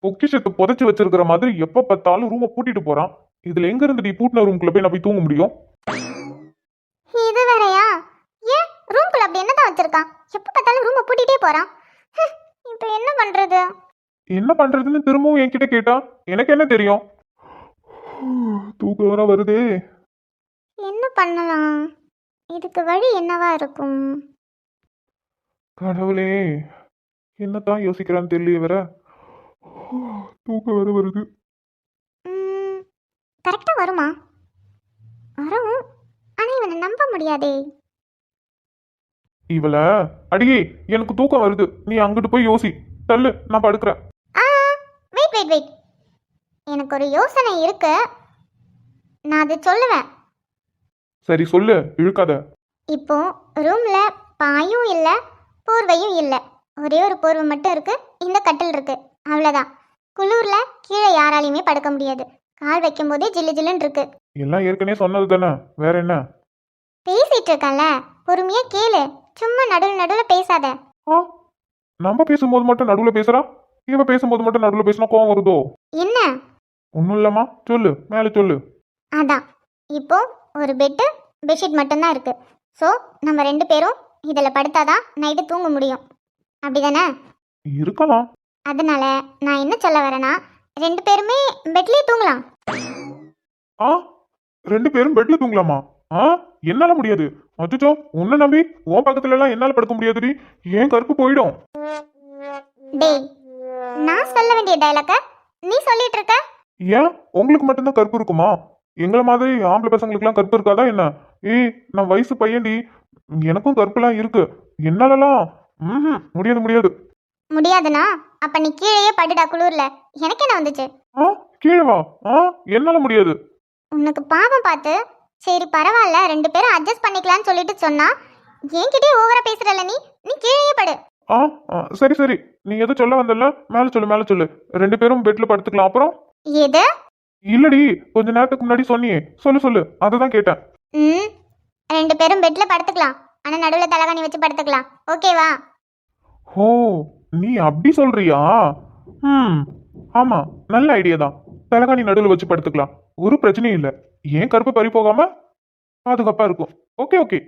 பொக்கிஷத்தை புதைச்சு வச்சிருக்கிற மாதிரி எப்ப பார்த்தாலும் ரூமை பூட்டிட்டு போறான். இதுல எங்க இருந்து நீ பூட்டின ரூம்குள்ள போய் நான் போய் தூங்க முடியும்? இது வேறயா? ஏன் ரூம்குள்ள அப்படி என்னதான் வச்சிருக்கான்? எப்ப பார்த்தாலும் ரூமை பூட்டிட்டே போறான். இப்போ என்ன பண்றது? என்ன பண்றதுன்னு திரும்பவும் என்கிட்ட கேட்டா எனக்கு என்ன தெரியும்? தூக்கம் வர வருதே. என்ன பண்ணலாம்? இதுக்கு வழி என்னவா இருக்கும்? கடவுளே, என்னதான் யோசிக்கிறான்னு தெரியல வேற. தூக்கம் வர வருது. கரெக்டா வருமா? வரும், ஆனா இவனை நம்ப முடியாதே. இவள அடியே, எனக்கு தூக்கம் வருது, நீ அங்கிட்டு போய் யோசி. தள்ளு, நான் படுக்கிறேன். வெயிட் வெயிட் வெயிட், எனக்கு ஒரு யோசனை இருக்கு, நான் அது சொல்லுவேன். சரி சொல்லு, இழுக்காத. இப்போ ரூம்ல பாயும் இல்ல, போர்வையும் இல்ல, ஒரே ஒரு போர்வை மட்டும் இருக்கு, இந்த கட்டில் இருக்கு, அவ்வளவுதான். குளூர்ல கீழே யாராலையுமே படுக்க முடியாது, கால் வைக்கும் போதே ஜில்லு ஜில்லுன்னு இருக்கு. எல்லாம் ஏற்கனவே சொன்னது தானே, வேற என்ன? பேசிட்டு இருக்கல, பொறுமையா கேளு, சும்மா நடுவில் நடுவில் பேசாத. ஆ, நம்ம பேசும்போது மட்டும் நடுவுல பேசுறா, இவ பேசும்போது மட்டும் நடுவுல பேசினா கோவம் வருதோ? என்ன? ஒன்னும் இல்லம்மா, சொல்லு, மேல சொல்லு. அதான், இப்போ ஒரு பெட்ஷீட் மட்டும்தான் இருக்கு. ஸோ நம்ம 2 பேரும் இதில் படுத்தாதான் நைட்டு தூங்க முடியும், அப்படிதானே? இருக்கலாம். அதனால நான் என்ன சொல்ல வரேன்னா, 2 பேருமே பெட்லயே தூங்கலாம். ஆ, 2 பேரும் பெட்ல தூங்கலாமா? ஆ, என்னால முடியாது. அச்சோ, உன்னை நம்பி உன் பக்கத்துல எல்லாம் என்னால படுக்க முடியாதுடி, ஏன் கருப்பு போயிடும். டேய், நான் சொல்ல வேண்டிய டைலாக்க நீ சொல்லிட்டு இருக்க. ஏன் உங்களுக்கு மட்டும்தான் கருப்பு இருக்குமா? எங்களை மாதிரி ஆம்பளை பசங்களுக்குலாம் கருப்பு இருக்காதா என்ன? ஏய், நான் வயசு பையன்டி, எனக்கும் கருப்புலாம் இருக்கு. என்னாலலாம் முடியாது முடியாது. முடியாதுன்னா அப்ப நீ கீழேயே படுடா குளூர்ல, எனக்கு என்ன வந்துச்சு? ஆ, கீழே வா. ஆ, என்னால முடியாது. உனக்கு பாவம் பார்த்து சரி பரவாயில்ல 2 பேரும் அட்ஜஸ்ட் பண்ணிக்கலாம்னு சொல்லிட்டு சொன்னா, என்கிட்டயே ஓவரா பேசுறல நீ நீ கீழேயே படு. ஆ, சரி சரி, நீ எதோ சொல்ல வந்தல, மேல சொல்லு மேல சொல்லு. 2 பேரும் பெட்ல படுத்துக்கலாம். அப்புறம் எது? இல்லடி, கொஞ்ச நேரத்துக்கு முன்னாடி சொன்னியே, சொல்லு சொல்லு, அததான் கேட்டேன். 2 பேரும் பெட்ல படுத்துக்கலாம், ஆனா நடுவுல தலகாணி வச்சு படுத்துக்கலாம், ஓகேவா? ஓ, நீ அப்படி சொல்றியா? ஆமா, நல்ல ஐடியா தான். தலகாணி நடுவில் வச்சு படுத்துக்கலாம், ஒரு பிரச்சனையும் இல்லை. ஏன் கருப்பு பறி போகாம பாதுகாப்பா இருக்கும். Okay okay.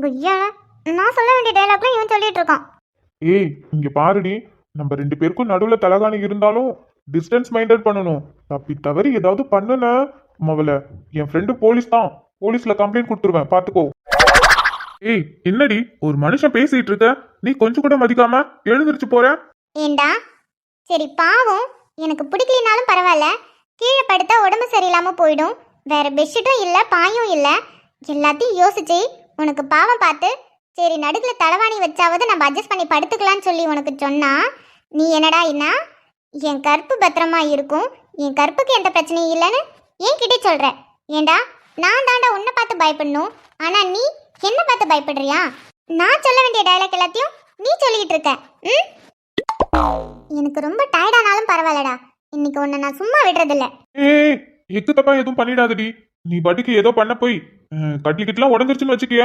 குய்யா, நான் சொல்ல வேண்டிய டைலாக்ல இவன் சொல்லிட்டு இருக்கான். ஏய், இங்க பாருடி, நம்ம 2 பேருக்கும் நடுவுல தலகாணி இருந்தாலும் டிஸ்டன்ஸ் மெயின்டைன் பண்ணணும். தப்பி தவறி ஏதாவது பண்ணுன மவள, என் ஃப்ரெண்டு போலீஸ் தான், போலீஸ்ல கம்ப்ளைண்ட் கொடுத்துருவேன், பாத்துக்கோ. ஏய், என்னடி ஒரு மனுஷன் பேசிட்டு இருக்க, நீ கொஞ்சம் கூட மதிக்காம எழுந்திருச்சு போற? ஏண்டா, சரி பாவம், எனக்கு பிடிக்கலனாலும் பரவாயில்ல, கீழே படுத்தா உடம்பு சரியில்லாம போயிடும், வேற பெட்ஷீட்டும் இல்லை பாயும் இல்லை, எல்லாத்தையும் யோசிச்சு உனக்கு பாவம் பார்த்து சரி நடுக்குல தலைவாணி வச்சாவது நம்ம அட்ஜஸ்ட் பண்ணி படுத்துக்கலான்னு சொல்லி உனக்கு சொன்னா, நீ என்னடா என்ன என் கருப்பு பத்திரமா இருக்கும், என் கருப்புக்கு எந்த பிரச்சனையும் இல்லைன்னு என்கிட்டே சொல்ற. ஏண்டா, நான் தாண்டா உன்னை பார்த்து பயப்படணும், ஆனா நீ என்ன பார்த்து பயப்படுறியா? நான் சொல்ல வேண்டிய டைலாக் எல்லாத்தையும் நீ சொல்லிட்டு இருக்க. எனக்கு ரொம்ப டயர்டானாலும் பரவாயில்லடா, இன்னைக்கு உன்னை நான் சும்மா விடுறதில்ல. ஏய், எக்கு தப்பா எதுவும் பண்ணிடாதடி. நீ பாட்டுக்கு ஏதோ பண்ண போய் கட்டிக்கிட்டுலாம் உடஞ்சிருச்சுன்னு வச்சுக்கிய,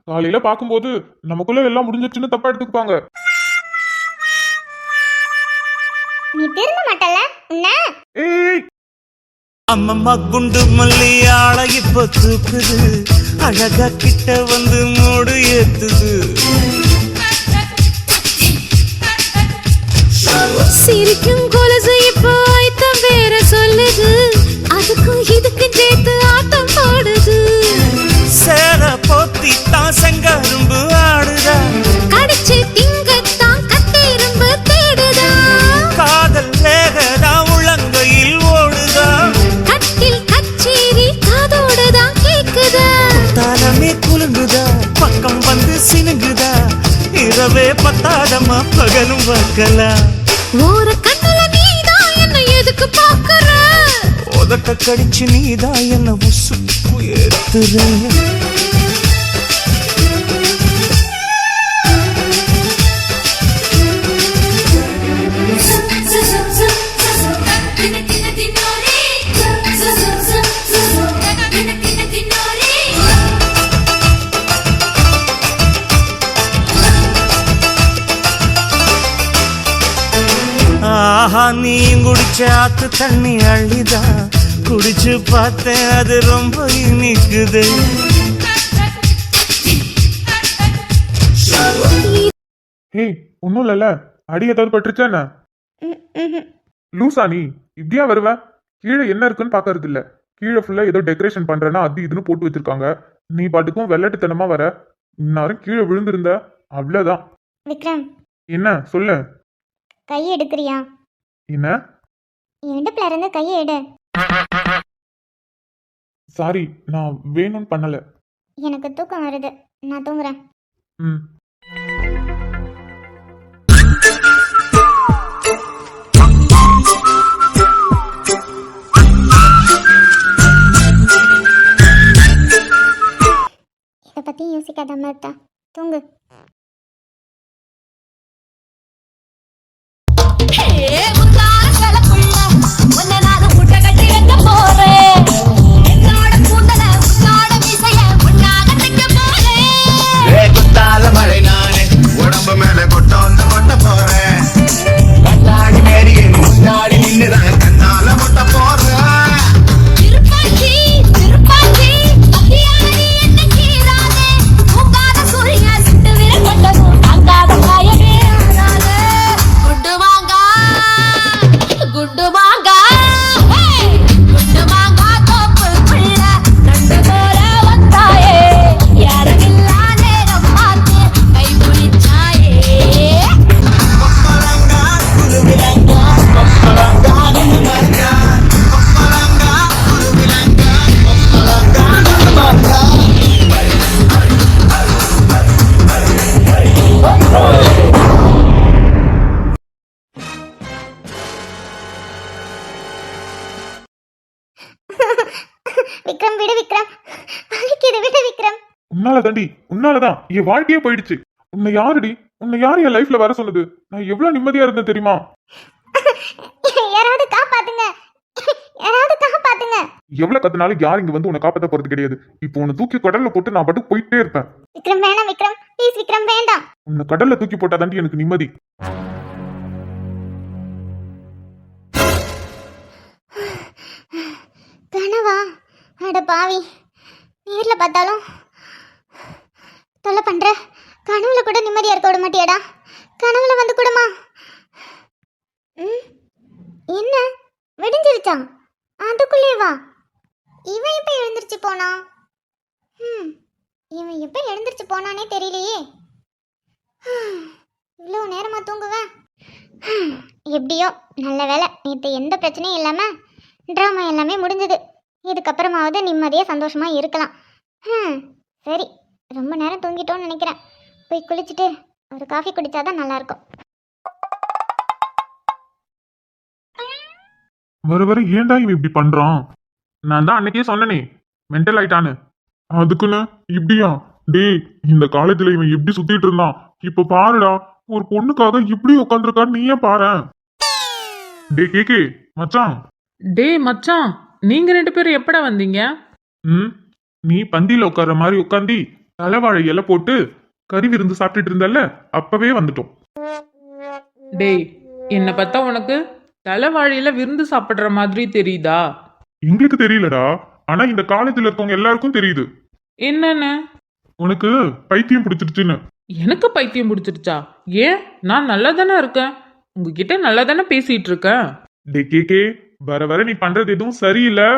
காலையில பாக்கும்போது நமக்குள்ள எல்லாம் முடிஞ்சிருச்சுன்னு தப்பா எடுத்துக்குப்பாங்க. நீ திருந்த மாட்டல உன்ன? ஏய், அம்மம்மா குண்டு மல்லி ஆள இப்ப தூக்குது, அழகா கிட்ட வந்து மூடு ஏத்துது. சிரிக்கும் கொலுசு இப்போ ஆயத்தம் வேற சொல்லுது, அதுக்கும் இதுக்கும் சேர்த்து ஆட்டம் போடுது. சேல போத்தி தான் செங்கரும்பு ஆடுதா, கடிச்சு திங்கத்தான் கட்டெரும்பு தேடுதா. காதல் வேகதா உள்ளங்கையில் ஓடுதா, கட்டில் கச்சேரி காதோடுதான் கேக்குதா. தானமே குலுங்குதா, பக்கம் வந்து சினுங்குதா, இரவே சும்மா பகலும் பார்க்கலாம். ஓர கண்ணுல நீதான் என்ன எதுக்கு பாக்குற? உதட்ட கடிச்சு நீதான் என்ன உசுப்பு ஏத்துற. ஆஹா நீ குடிச்ச ஆத்து தண்ணி அள்ளிதான் குடிச்சு பார்த்தேன் அது ரொம்ப இனிக்குது. ஏய் ஒன்றும் இல்லைல்ல, அடி ஏதாவது பட்டுருச்சா என்ன? லூசா நீ இப்படியா வருவ? கீழே என்ன இருக்குன்னு பாக்கறது இல்ல. கீழே ஃபுல்லா ஏதோ டெக்கரேஷன் பண்றேன்னா அது இதுன்னு போட்டு வச்சிருக்காங்க. நீ பாட்டுக்கும் வெள்ளட்டுத்தனமா வர. இந்நேரம் கீழே விழுந்திருந்த அவ்வளவுதான். விக்ரம், என்ன சொல்லு. கை எடுக்கிறியா? என்ன? இடுப்புல இருந்து கையை எடு. சாரி, நான் வேணும்னு பண்ணல. எனக்கு தூக்கம் வருது, நான் தூங்குறேன். ம். இதை பத்தி யோசிக்காத அமிர்தா, தூங்கு. மழை நானே உடம்பு மேல கொட்ட வந்து கொட்ட போறேன். கண்ணாடி மேரியே முன்னாடி நின்னுதான் கண்ணால கொட்ட போறேன். விக்ரம் விடு விக்ரம், வலிக்குது, விடு விக்ரம். உன்னால தாண்டி, உன்னாலதான் என் வாழ்க்கையே போயிடுச்சு. உன்னை யாருடி, உன்னை யாரு என் லைஃப்ல வர சொன்னது? நான் எவ்வளவு நிம்மதியா இருந்தேன் தெரியுமா? யாராவது காப்பாத்துங்க, யாராவது காப்பாத்துங்க. எவ்வளவு கத்துனாலும் யார் இங்க வந்து உன்னை காப்பாத்த போறது கிடையாது. இப்போ உன்னை தூக்கி கடல்ல போட்டு நான் பாட்டு போயிட்டே இருப்பேன். விக்ரம் வேணாம் விக்ரம், ப்ளீஸ் விக்ரம் வேண்டாம். உன்னை கடல்ல தூக்கி போட்டா தாண்டி எனக்கு நிம்மதி. கனவா? அட பாவி, நேர்ல பார்த்தாலும் தொல்லை பண்ற. கனவுல கூட நிம்மதியா இருக்க விட மாட்டியாடா? கனவுல வந்து கூடமா? என்ன விடிஞ்சிருச்சா? அதுக்குள்ளே வா. இவன் எப்ப எழுந்திருச்சு போனா? இவன் எப்ப எழுந்திருச்சு போனானே தெரியலையே. இவ்வளோ நேரமா தூங்குவேன். எப்படியோ நல்ல வேலை, நேற்று எந்த பிரச்சனையும் இல்லாம ட்ராமா எல்லாமே முடிஞ்சது. இதுக்கப்புறமாவது நிம்மதியாக சந்தோஷமா இருக்கலாம். சரி, ரொம்ப நேரம் தூங்கிட்டோன்னு நினைக்கிறேன். போய் குளிச்சுட்டு ஒரு காஃபி குடிச்சாதான் நல்லா இருக்கும். வர வர ஏன்டா இவன் இப்படி பண்றான்? நான் தான் அன்னைக்கே சொன்னனே மென்டல் ஆயிட்டான்னு. அதுக்குன்னு இப்படியா? டேய், இந்த காலேஜ்ல இவன் எப்படி சுத்திட்டு இருந்தான், இப்ப பாருடா ஒரு பொண்ணுக்காக இப்படி உட்காந்துருக்கான்னு நீயே பாரேன். டே கேக்கே மச்சான். டேய் மச்சான், நீங்க 2 பேரும் எப்படா வந்தீங்க? நீ பந்தியில உட்கார்ற மாதிரி உட்காந்தி தலைவாழை இலை போட்டு கறி விருந்து சாப்பிட்டுட்டு இருந்தல்ல, அப்பவே வந்துட்டோம். டேய், என்ன பார்த்தா உனக்கு தலைவாழியில விருந்து சாப்பிடுற மாதிரி தெரியுதா? எங்களுக்கு தெரியலடா, ஆனா இந்த காலேஜ்ல இருக்கவங்க எல்லாருக்கும் தெரியுது. என்னன்னு? உனக்கு பைத்தியம் பிடிச்சிருச்சுன்னு. எனக்கு பைத்தியம் பிடிச்சிருச்சா? ஏன், நான் நல்லா தானே இருக்கேன், உங்ககிட்ட நல்லா தானே பேசிட்டு இருக்கேன். டே கேக்கே, வர வர நீ பண்றது எதுவும் சரியில்லை.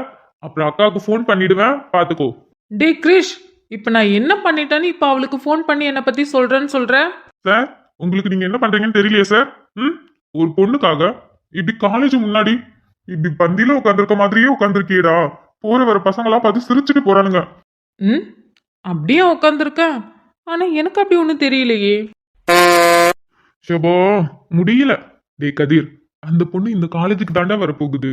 அப்புறம் அக்காவுக்கு ஃபோன் பண்ணிடுவேன், பாத்துக்கோ. டேய் கிரிஷ், இப்ப நான் என்ன பண்ணிட்டேன்னு இப்ப அவளுக்கு ஃபோன் பண்ணி என்னை பத்தி சொல்றேன்னு சொல்ற? சார், உங்களுக்கு நீங்க என்ன பண்றீங்கன்னு தெரியலையே சார். ஒரு பொண்ணுக்காக இப்படி காலேஜ் முன்னாடி இப்படி பந்தியில உட்காந்துருக்க மாதிரியே உட்காந்துருக்கியடா. போற வர பசங்களா பார்த்து சிரிச்சுட்டு போறானுங்க. அப்படியே உட்காந்துருக்கேன், ஆனா எனக்கு அப்படி ஒன்றும் தெரியலையே. ஷபோ முடியல. டேய் கதிர், அந்த பொண்ணு இந்த காலேஜுக்கு தாண்டா வரப்போகுது.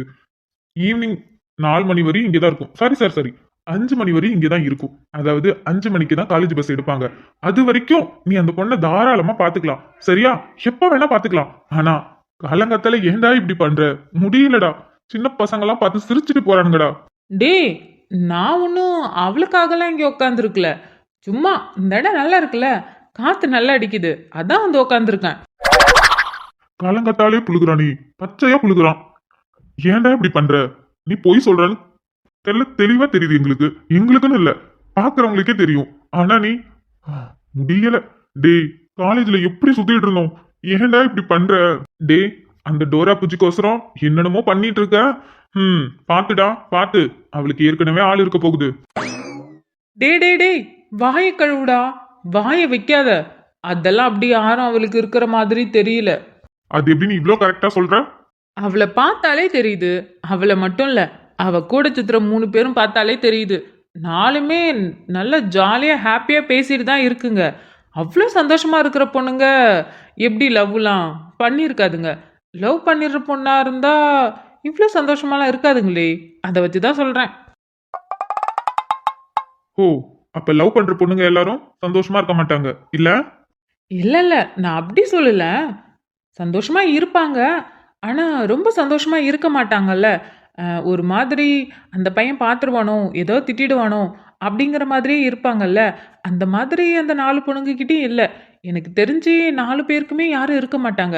ஈவினிங் 4 மணி வரையும் இங்கே தான் இருக்கும். சரி 5 மணி வரையும் இங்கே தான் இருக்கும். அதாவது 5 மணிக்கு தான் காலேஜ் பஸ் எடுப்பாங்க. அது வரைக்கும் நீ அந்த பொண்ணை தாராளமா பாத்துக்கலாம். சரியா? எப்ப வேணா பாத்துக்கலாம். ஆனா காலங்கத்தால ஏன்டா இப்படி பண்ற? முடியலடா. சின்ன பசங்கெல்லாம் பார்த்து சிரிச்சுட்டு போறானுங்கடா. டேய் நான் ஒன்றும் அவளுக்காகலாம் இங்கே உட்காந்துருக்கல. சும்மா இந்த இடம் நல்லா இருக்குல்ல, காற்று நல்லா அடிக்குது, அதான் வந்து உட்காந்துருக்கேன். காலங்கத்தாலே புழுகுறான், நீ பச்சையா புழுகுறான். ஏன்டா இப்படி பண்ற? நீ பொய் சொல்றான்னு தெளிவா தெரியுது எங்களுக்கு. எங்களுக்குன்னு இல்ல, பாக்குறவங்களுக்கே தெரியும். ஆனா நீ முடியல. டேய் காலேஜ்ல எப்படி சுத்திட்டு இருந்தோம், ஏன்டா இப்படி பண்ற? டேய் அந்த டோரா பூச்சிக்கோசரம் என்னென்னமோ பண்ணிட்டு இருக்க. பாத்துடா பாத்து, அவளுக்கு ஏற்கனவே ஆள் இருக்க போகுது. டேய் வாயை கழுவுடா, வாயை வைக்காத. அதெல்லாம் அப்படி யாரும் அவளுக்கு இருக்கிற மாதிரி தெரியல. அது எப்படி நீ இவ்ளோ கரெக்டா சொல்ற? அவளை பார்த்தாலே தெரியுது. அவளை மட்டும் இல்ல, அவ கூட சுத்துற 3 பேரும் பார்த்தாலே தெரியுது. நாலுமே நல்ல ஜாலியா ஹாப்பியா பேசிட்டு தான் இருக்குங்க. அவ்வளோ சந்தோஷமா இருக்கிற பொண்ணுங்க எப்படி லவ்லாம் பண்ணியிருக்காதுங்க. லவ் பண்ணிடுற பொண்ணா இருந்தா இவ்வளோ சந்தோஷமாலாம் இருக்காதுங்களே. அதை வச்சு தான் சொல்றேன். ஓ, அப்ப லவ் பண்ற பொண்ணுங்க எல்லாரும் சந்தோஷமா இருக்க மாட்டாங்க இல்ல? இல்ல நான் அப்படி சொல்லல. சந்தோஷமா இருப்பாங்க, ஆனா ரொம்ப சந்தோஷமா இருக்க மாட்டாங்கல்ல. ஒரு மாதிரி அந்த பையன் பார்த்துருவானோ, ஏதோ திட்டிடுவானோ அப்படிங்கிற மாதிரியே இருப்பாங்கல்ல. அந்த மாதிரி அந்த 4 பொண்ணுங்ககிட்டயும் இல்லை. எனக்கு தெரிஞ்சு 4 பேருக்குமே யாரும் இருக்க மாட்டாங்க.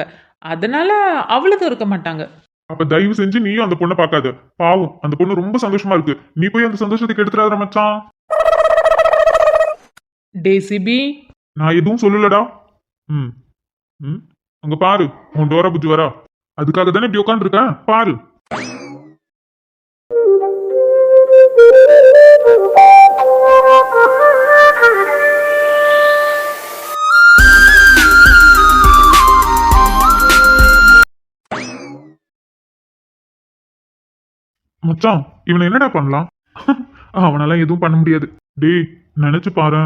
அதனால அவளுக்கும் இருக்க மாட்டாங்க. அப்ப தயவு செஞ்சு நீயும் அந்த பொண்ணை பார்க்காத. பாவம், அந்த பொண்ணு ரொம்ப சந்தோஷமா இருக்கு. நீ போய் அந்த சந்தோஷத்துக்கு எடுத்துறாத மச்சான். டே சிபி, நான் எதுவும் சொல்லலடா. அங்க பாரு, உன் டோரா புஜ்ஜி வரா. அதுக்காக தானே இப்படி உட்காந்துருக்கேன், பாரு. மச்சான், இவனை என்னடா பண்ணலாம்? அவனால எதுவும் பண்ண முடியாது. டேய் நினைச்சு பாரு,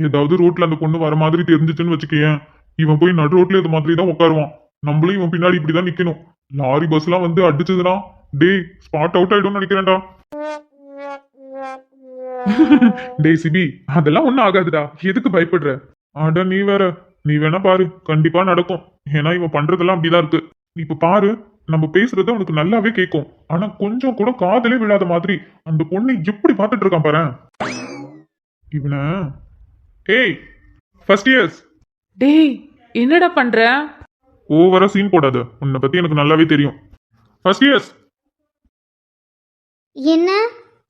ஏதாவது ரோட்ல அந்த பொண்ணு வர மாதிரி தெரிஞ்சுச்சுன்னு வச்சுக்கேன், இவன் போய் நடு ரோட்ல இது மாதிரி தான் உட்காருவான். நம்மளும் இவன் பின்னாடி இப்படிதான் நிக்கணும். லாரி பஸ் எல்லாம் வந்து அடிச்சதுன்னா டேய் ஸ்பாட் அவுட் ஆயிடும்னு நினைக்கிறேன்டா. டேய் சிபி, அதெல்லாம் ஒண்ணும் ஆகாதுடா, எதுக்கு பயப்படுற? ஆடா நீ வேற. நீ வேணா பாரு, கண்டிப்பா நடக்கும். ஏன்னா இவன் பண்றதெல்லாம் அப்படிதான் இருக்கு. நீ இப்ப பாரு, நம்ம பேசுறது உனக்கு நல்லாவே கேட்கும். ஆனா கொஞ்சம் கூட காதலே விழாத மாதிரி அந்த பொண்ணை எப்படி பார்த்துட்டு இருக்கான் பாரு இவன. ஏய் ஃபர்ஸ்ட் இயர்ஸ், டேய் என்னடா பண்ற? ஓவரா சீன் போடாத, உன்னை பத்தி எனக்கு நல்லாவே தெரியும். First years. என்ன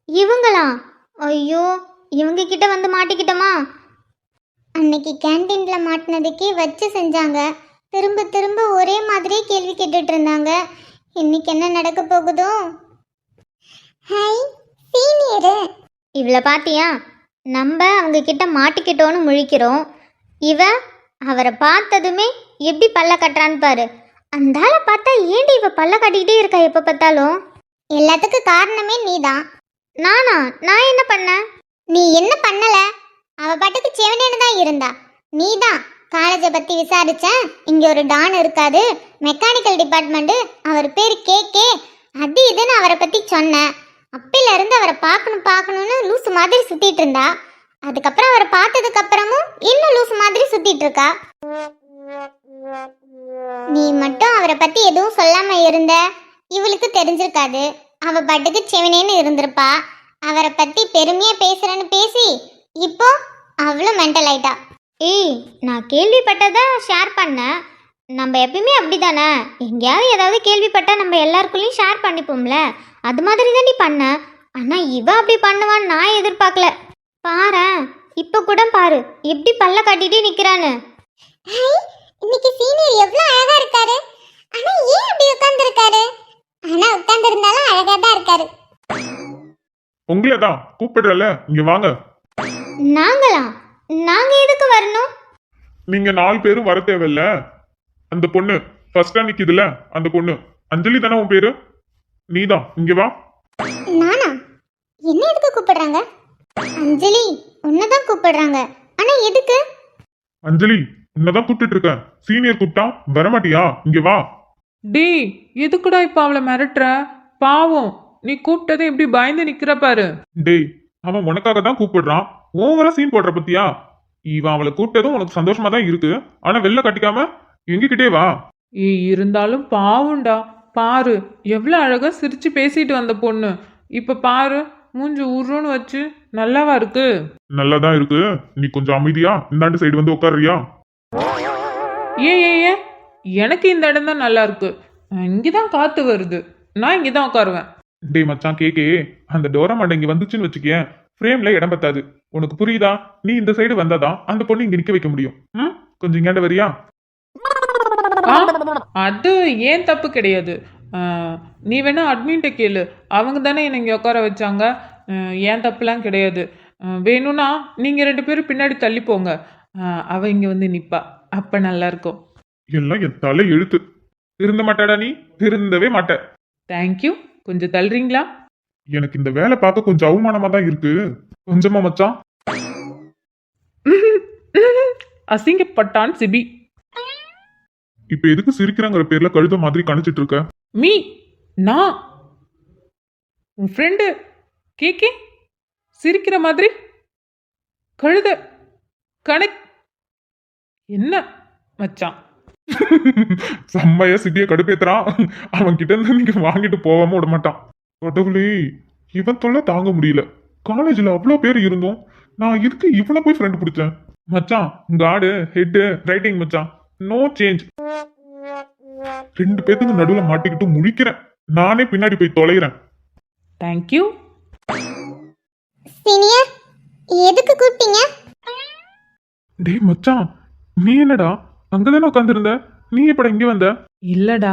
இவங்களா? ஐயோ, இவங்க கிட்ட வந்து மாட்டிக்கிட்டோமா? அன்னைக்கு கேண்டீன்ல மாட்டினதுக்கே வச்சு செஞ்சாங்க. திரும்ப திரும்ப ஒரே மாதிரியே கேள்வி கேட்டுட்டு இருந்தாங்க. இன்னைக்கு என்ன நடக்க போகுதோ? Hi senior. இவளை பாத்தியா? நம்ம அவங்க கிட்ட மாட்டிக்கிட்டோன்னு முழிக்கிறோம். இவ அவரை பார்த்ததுமே எப்படி பல்ல கட்டுறான்னு பாரு. அந்த ஆளை பார்த்தா ஏண்டி இவ பல்ல கட்டிக்கிட்டே இருக்கா எப்ப பார்த்தாலும்? எல்லாத்துக்கும் காரணமே நீதான். நானா? நான் என்ன பண்ணேன்? நீ என்ன பண்ணல? அவ பாட்டுக்கு செவனேன்னு தான் இருந்தா. நீதான் காலேஜை பத்தி விசாரிச்சேன், இங்க ஒரு டான் இருக்காது, மெக்கானிக்கல் டிபார்ட்மெண்ட், அவர் பேர் கேகே, அது இதுன்னு அவரை பத்தி சொன்னேன். அப்பில இருந்து அவரை பார்க்கணும்னு லூசு மாதிரி சுத்திட்டு இருந்தா. அதுக்கப்புறம் அவரை பார்த்ததுக்கு அப்புறமும் இன்னும் லூசு மாதிரி சுத்திட்டு இருக்கா. நீ மட்டும் அவரை பத்தி எதுவும் சொல்லாம இருந்த, இவளுக்கு தெரிஞ்சிருக்காது. அவ பாட்டுக்கு செவனேன்னு இருந்திருப்பா. அவரை பத்தி பெருமையா பேசுறேன்னு பேசி இப்போ அவ்வளவு மென்டல் ஆயிட்டா. ஏய், நான் கேள்விப்பட்டதை ஷேர் பண்ணேன். நம்ம எப்பயுமே அப்படிதானே, எங்கேயாவது ஏதாவது கேள்விப்பட்டா நம்ம எல்லாருக்குள்ளேயும் ஷேர் பண்ணிப்போம்ல. அது மாதிரி தான் நீ பண்ண. ஆனால் இவ அப்படி பண்ணுவான்னு நான் எதிர்பார்க்கல. பாரேன், இப்போ கூட பாரு எப்படி பல்ல கட்டிட்டு நிற்கிறான்னு. இன்னைக்கு சீனியர் எவ்வளவு அழகா இருக்காரு. ஆனா ஏன் அப்படி உட்கார்ந்து இருக்காரு? ஆனா உட்கார்ந்து இருந்தாலும் அழகா தான் இருக்காரு. உங்களே தான் கூப்பிடுறல, இங்க வாங்க. நாங்களா? நாங்க எதுக்கு வரணும்? நீங்க 4 பேரும் வர தேவையில்ல. அந்த பொண்ணு ஃபர்ஸ்டா நிக்குதுல, அந்த பொண்ணு அஞ்சலி தானே உன் பேரு? நீதான், இங்க வா. நானா? என்ன எதுக்கு கூப்பிடுறாங்க? அஞ்சலி உன்னதான் கூப்பிடுறாங்க. ஆனா எதுக்கு? அஞ்சலி, உன்னதான் கூப்பிட்டு இருக்கேன். சீனியர் கூப்பிட்டா வரமாட்டியா? இங்க வா. டேய் எதுக்குடா இப்போ அவளை மிரட்டுற? பாவம், நீ கூப்பிட்டதே இப்படி பயந்து நிக்கிற பாரு. டேய், அவன் உனக்காக தான் கூப்பிடுறான். ஓவரா சீன் போடுற பத்தியா? இவன் அவளை கூப்பிட்டதும் உனக்கு சந்தோஷமா தான் இருக்கு. ஆனா வெளில கட்டிக்காம எங்ககிட்டே வா. ஏய் இருந்தாலும் பாவம்டா. பாரு எவ்வளோ அழகா சிரிச்சு பேசிட்டு வந்த பொண்ணு. இப்ப பாரு மூஞ்சி உருன்னு வச்சு. நல்லாவா இருக்கு? நல்லாதான் இருக்கு. நீ கொஞ்சம் அமைதியா இந்தாண்டு சைடு வந்து உட்காருறியா? ஏன் எனக்கு இந்த இடம் தான் நல்லா இருக்கு. இங்கதான் காத்து வருது. நான் இங்கதான் உட்காருவேன். டேய் மச்சான் கேக்கே, அந்த டோரமாட்ட இங்க வந்துச்சுன்னு வச்சுக்கேன், ஃப்ரேம்ல இடம் பத்தாது. உனக்கு புரியுதா? நீ இந்த சைடு வந்தாதான் அந்த பொண்ணு இங்க நிக்க வைக்க முடியும். கொஞ்சம் இங்காண்ட வரியா? ஆ, அது ஏன் தப்பு கிடையாது. நீ வேணா அட்மின்ட்ட கேளு. அவங்க தானே என்னை இங்கே உட்கார வச்சாங்க. ஏன் தப்புலாம் கிடையாது. வேணும்னா நீங்க 2 பேரும் பின்னாடி தள்ளி போங்க. அவ இங்க வந்து நிப்பா. அப்ப நல்லா இருக்கும். எல்லாம் என் தலை எழுத்து. திருந்த மாட்டாடா நீ? திருந்தவே மாட்ட. தேங்க்யூ. கொஞ்சம் தள்ளுறீங்களா? எனக்கு இந்த வேலை பார்க்க கொஞ்சம் அவமானமா தான் இருக்கு. கொஞ்சமா மச்சான். அசிங்கப்பட்டான் சிபி. இப்ப எதுக்கு சிரிக்கிறங்கிற பேர்ல கழுத மாதிரி கணிச்சிட்டு இருக்க? மீ நான் உன் ஃப்ரெண்டு கேக்கே சிரிக்கிற மாதிரி கழுத கணக் என்ன மச்சான்? செம்மையா சிட்டிய கடுப்பேத்துறான். அவன் கிட்ட இருந்து நீங்க வாங்கிட்டு போகாம விட மாட்டான். கடவுளே, இவன் தொல்லை தாங்க முடியல. காலேஜ்ல அவ்வளோ பேர் இருந்தோம். நான் இதுக்கு இவனை போய் ஃப்ரெண்ட் பிடிச்சேன். மச்சான் காடு ஹெட் ரைட்டிங் மச்சான். No change. 2 பேத்துக்கு நடுவுல மாட்டிக்கிட்டு முழிக்கிறேன். நானே பின்னாடி போய் தொலைகிறேன். தேங்க்யூ. சீனியர், எதுக்கு கூப்பிட்டீங்க? டேய் மச்சான், நீ என்னடா அங்கதானே உட்காந்துருந்த? நீ எப்படா இங்க வந்த? இல்லடா,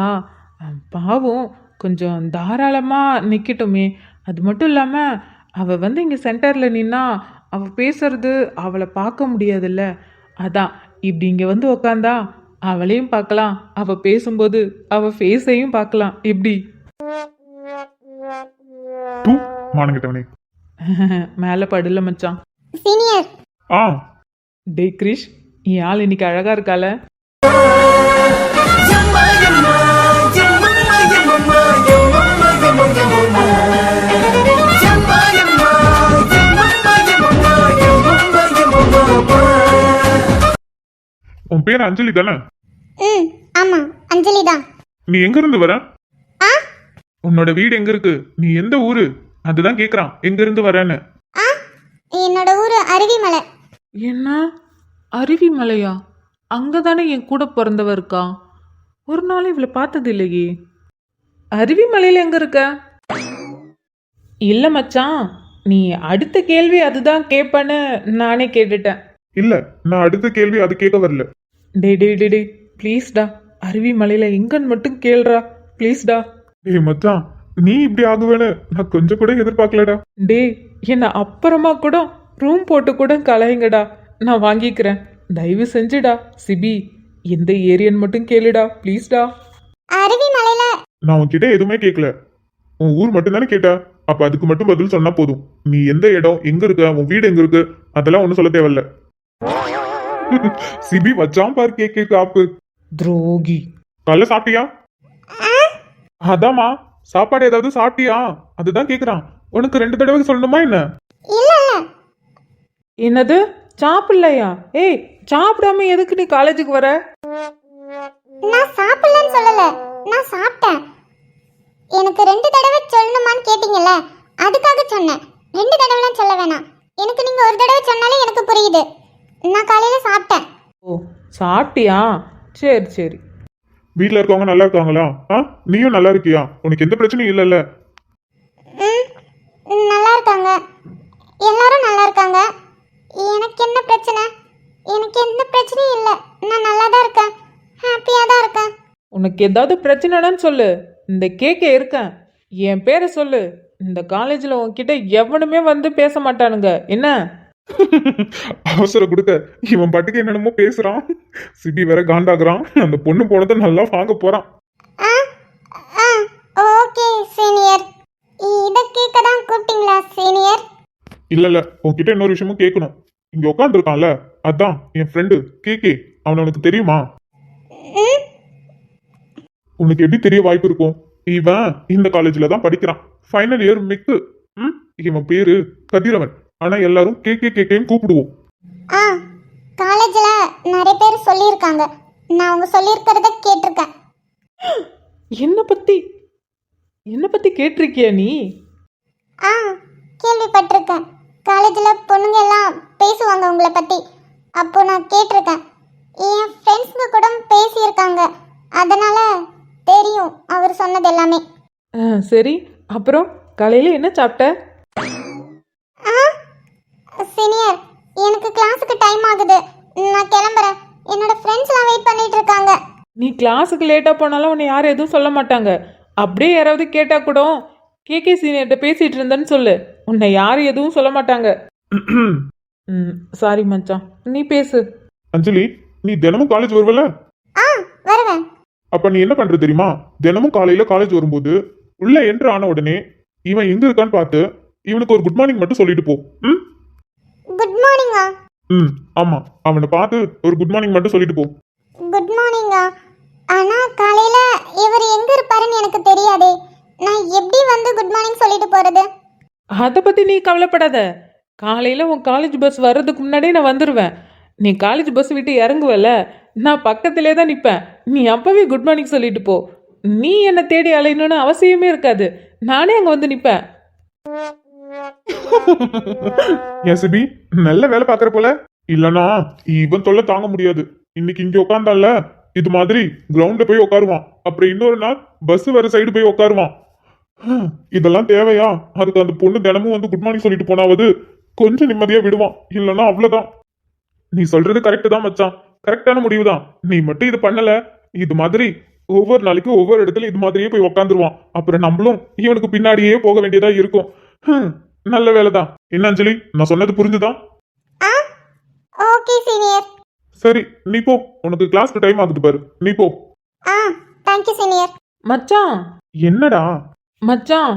பாவம் கொஞ்சம் தாராளமா நிக்கட்டுமே. அது மட்டும் இல்லாம அவ வந்து இங்க சென்டர்ல நின்னா அவ பேசுறது அவளை பார்க்க முடியாதுல்ல. அதான் இப்படி இங்க வந்து உக்காந்தா அவளையும் பார்க்கலாம், அவ பேசும்போது அவ ஃபேஸையும் பார்க்கலாம். எப்படி? தூ மானங்கிட்டவனே. மேல படல மச்சான். சீனியர், ஆ டே கிரிஷ், என் ஆள் இன்னைக்கு அழகா இருக்கால. உன் பேர் அஞ்சலி தானே? ஆமா அஞ்சலி தான். நீ எங்க இருந்து வர? ஆ உன்னோட வீடு எங்க இருக்கு? நீ எந்த ஊரு? அதுதான் கேக்குறான், எங்க இருந்து வரேன்னு. ஆ என்னோட ஊரு அருவிமலை. என்ன அருவி மலையா? அங்கதானே என் கூட பிறந்தவ இருக்கா. ஒரு நாள் இவளை பார்த்தது இல்லையே. அருவி மலையில எங்க இருக்க? இல்ல மச்சான், நீ அடுத்த கேள்வி அதுதான் கேட்பேன்னு நானே கேட்டுட்டேன். இல்ல, நான் அடுத்த கேள்வி அது கேட்க வரல. டே ப்ளீஸ்டா, அருவி மலையில எங்கன்னு மட்டும் கேள்றா ப்ளீஸ்டா. ஏய் மச்சான், நீ இப்படி ஆகுவேன்னு நான் கொஞ்சம் கூட எதிர்பார்க்கலடா. டே என்ன அப்புறமா கூட ரூம் போட்டு கூட கலையுங்கடா, நான் வாங்கிக்கிறேன். தயவு செஞ்சுடா சிபி, எந்த ஏரியன்னு மட்டும் கேளுடா ப்ளீஸ்டா. அருவிமலையில நான் உன்கிட்ட எதுவுமே கேட்கல. உன் ஊர் மட்டும் தானே கேட்ட. அப்ப அதுக்கு மட்டும் பதில் சொன்னா போதும். நீ எந்த இடம், எங்க இருக்க, உன் வீடு எங்க இருக்கு, அதெல்லாம் ஒண்ணும் சொல்ல தேவையில்ல. சிபி வச்சான் பாரு கேக்கு காப்பு. துரோகி. காலைல சாப்பிட்டியா? அதாம்மா, சாப்பாடு ஏதாவது சாப்பிட்டியா? அதுதான் கேக்குறான். உனக்கு 2 தடவை சொல்லணுமா என்ன? இல்ல இல்ல, என்னது சாப்பிடலையா? ஏய் சாப்பிடாம எதுக்கு நீ காலேஜுக்கு வர? நான் சாப்பிடலன்னு சொல்லல, நான் சாப்பிட்டேன். எனக்கு 2 தடவை சொல்லணுமான்னு கேட்டீங்கல்ல, அதுக்காக சொன்னேன். 2 தடவைலாம் சொல்ல வேணாம். எனக்கு நீங்க ஒரு தடவை சொன்னாலே எனக்கு புரியுது. நான் காலையில சாப்பிட்டேன். ஓ சாப்பிட்டியா? சரி சரி. வீட்ல இருக்கவங்க நல்லா இருக்காங்களா? நீயும் நல்லா இருக்கியா? உனக்கு எந்த பிரச்சனையும் இல்லைல்ல? நல்லா இருக்காங்க, எல்லாரும் நல்லா இருக்காங்க. எனக்கு என்ன பிரச்சனை? எனக்கு எந்த பிரச்சனையும் இல்லை. நான் நல்லா தான் இருக்கேன், ஹாப்பியாக தான் இருக்கேன். உனக்கு ஏதாவது பிரச்சனைன்னு சொல்லு, இந்த கேக்கே இருக்கேன். என் பேரை சொல்லு. இந்த காலேஜில் உன்கிட்ட எவனுமே வந்து பேச மாட்டானுங்க. என்ன அவசரம் கொடுக்க இவன் பாட்டுக்கு என்னென்னமோ பேசுறான். சிபி வேற காண்டாக்குறான். அந்த பொண்ணு போனதை நல்லா வாங்க போறான். ஓகே சீனியர், இதை கேட்க தான் கூப்பிட்டீங்களா சீனியர்? இல்ல உன்கிட்ட இன்னொரு விஷயமும் கேட்கணும். இங்க உட்காந்துருக்கான்ல, அதான் என் ஃப்ரெண்டு கேகே. அவனை உனக்கு தெரியுமா? உனக்கு எப்படி தெரிய வாய்ப்பு இருக்கும்? இவன் இந்த காலேஜ்ல தான் படிக்கிறான், ஃபைனல் இயர் மிக்கு. இவன் பேரு கதிரவன், ஆனா எல்லாரும் கேக்கேன்னு கூப்பிடுவோம். ஆ காலேஜ்ல நிறைய பேர் சொல்லியிருக்காங்க, நான் அவங்க சொல்லியிருக்கிறத கேட்டிருக்கேன். என்ன பத்தி கேட்டிருக்கியா நீ? ஆ கேள்விப்பட்டிருக்கேன். காலேஜில் பொண்ணுங்க எல்லாம் பேசுவாங்க உங்களை பற்றி. அப்போ நான் கேட்டிருக்கேன். என் ஃப்ரெண்ட்ஸுங்க கூட பேசியிருக்காங்க, அதனால தெரியும் அவர் சொன்னது எல்லாமே. சரி, அப்புறம் காலையில் என்ன சாப்பிட்ட? ஆ சீனியர், எனக்கு கிளாஸுக்கு டைம் ஆகுது, நான் கிளம்புறேன். என்னோட ஃப்ரெண்ட்ஸ்லாம் வெயிட் பண்ணிட்டு இருக்காங்க. நீ கிளாஸுக்கு லேட்டாக போனாலும் உன்னை யாரும் எதுவும் சொல்ல மாட்டாங்க. அப்படியே யாராவது கேட்டால் கூட கேகே சீனியர்கிட்ட பேசிகிட்டு இருந்தேன்னு சொல்லு, உன்னை யாரும் எதுவும் சொல்ல மாட்டாங்க. சாரி மச்சான், நீ பேசு. அஞ்சலி, நீ தினமும் காலேஜ் வருவல? ஆ வருவேன். அப்ப நீ என்ன பண்ற தெரியுமா? தினமும் காலையில காலேஜ் வரும்போது உள்ள என்ட்ரு ஆன உடனே இவன் எங்க இருக்கான்னு பார்த்து இவனுக்கு ஒரு குட் மார்னிங் மட்டும் சொல்லிட்டு போ. குட் மார்னிங்கா? ஆமா, அவனை பார்த்து ஒரு குட் மார்னிங் மட்டும் சொல்லிட்டு போ. குட் மார்னிங்கா? ஆனா காலையில இவர் எங்க இருப்பாருன்னு எனக்கு தெரியாதே, நான் எப்படி வந்து குட் மார்னிங் சொல்லிட்டு போறது? அதை பற்றி நீ கவலைப்படாத. காலையில் உன் காலேஜ் பஸ் வர்றதுக்கு முன்னாடியே நான் வந்துடுவேன். நீ காலேஜ் பஸ் விட்டு இறங்குவல, நான் பக்கத்திலே தான் நிற்பேன். நீ அப்போவே குட் மார்னிங் சொல்லிட்டு போ. நீ என்னை தேடி அலையணும்னு அவசியமே இருக்காது, நானே அங்கே வந்து நிற்பேன். என் சிபி நல்ல வேலை பாக்குற போல. இல்லனா இவன் தொல்லை தாங்க முடியாது. இன்னைக்கு இங்க உட்காந்தால இது மாதிரி கிரவுண்ட்ல போய் உட்காருவான், அப்புறம் இன்னொரு நாள் பஸ் வர சைடு போய் உட்காருவான். இதெல்லாம் தேவையா? அதுக்கு அந்த பொண்ணு தினமும் வந்து குட் மார்னிங் சொல்லிட்டு போனாவது கொஞ்சம் நிம்மதியா விடுவான். இல்லனா அவ்வளவுதான். நீ சொல்றது கரெக்ட் தான் மச்சான், கரெக்டான முடிவு தான். நீ மட்டும் இது பண்ணல, இது மாதிரி ஒவ்வொரு நாளைக்கும் ஒவ்வொரு இடத்துல இது மாதிரியே போய் உக்காந்துருவான். அப்புறம் நம்மளும் இவனுக்கு பின்னாடியே போக வேண்டியதா இருக்கும். நல்ல வேலைதான். என்ன அஞ்சலி, நான் சொன்னது புரிஞ்சுதா? ஆ ஓகே சீனியர். சரி நீ போ, உனக்கு கிளாஸ்க்கு டைம் ஆகுது பாரு, நீ போ. ஆ தேங்க் யூ சீனியர். மச்சான். என்னடா? மச்சான்,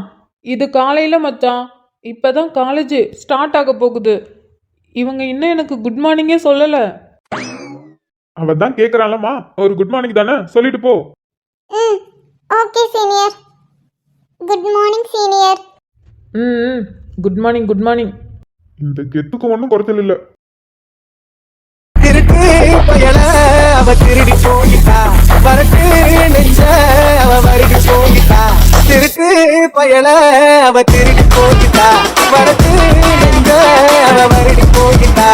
இது காலையில் மச்சான், இப்போ தான் காலேஜ் ஸ்டார்ட் ஆக போகுது. இவங்க இன்னும் எனக்கு குட் மார்னிங்கே சொல்லலை. அவன் தான் கேட்கறான்லம்மா, ஒரு குட் மார்னிங் தானே, சொல்லிட்டு போ. Okay senior. Good morning senior. Good morning, good morning. இந்த கெத்துக்கு ஒன்றும் குறைச்சல் இல்லை. திருட்டு பயல அவ திருடி போயிட்டா, வரட்டு நெஞ்ச அவ வருடி போயிட்டா. திருட்டு பயல அவ திருடி போயிட்டா, வரட்டு நெஞ்ச அவ வருடி போயிட்டா.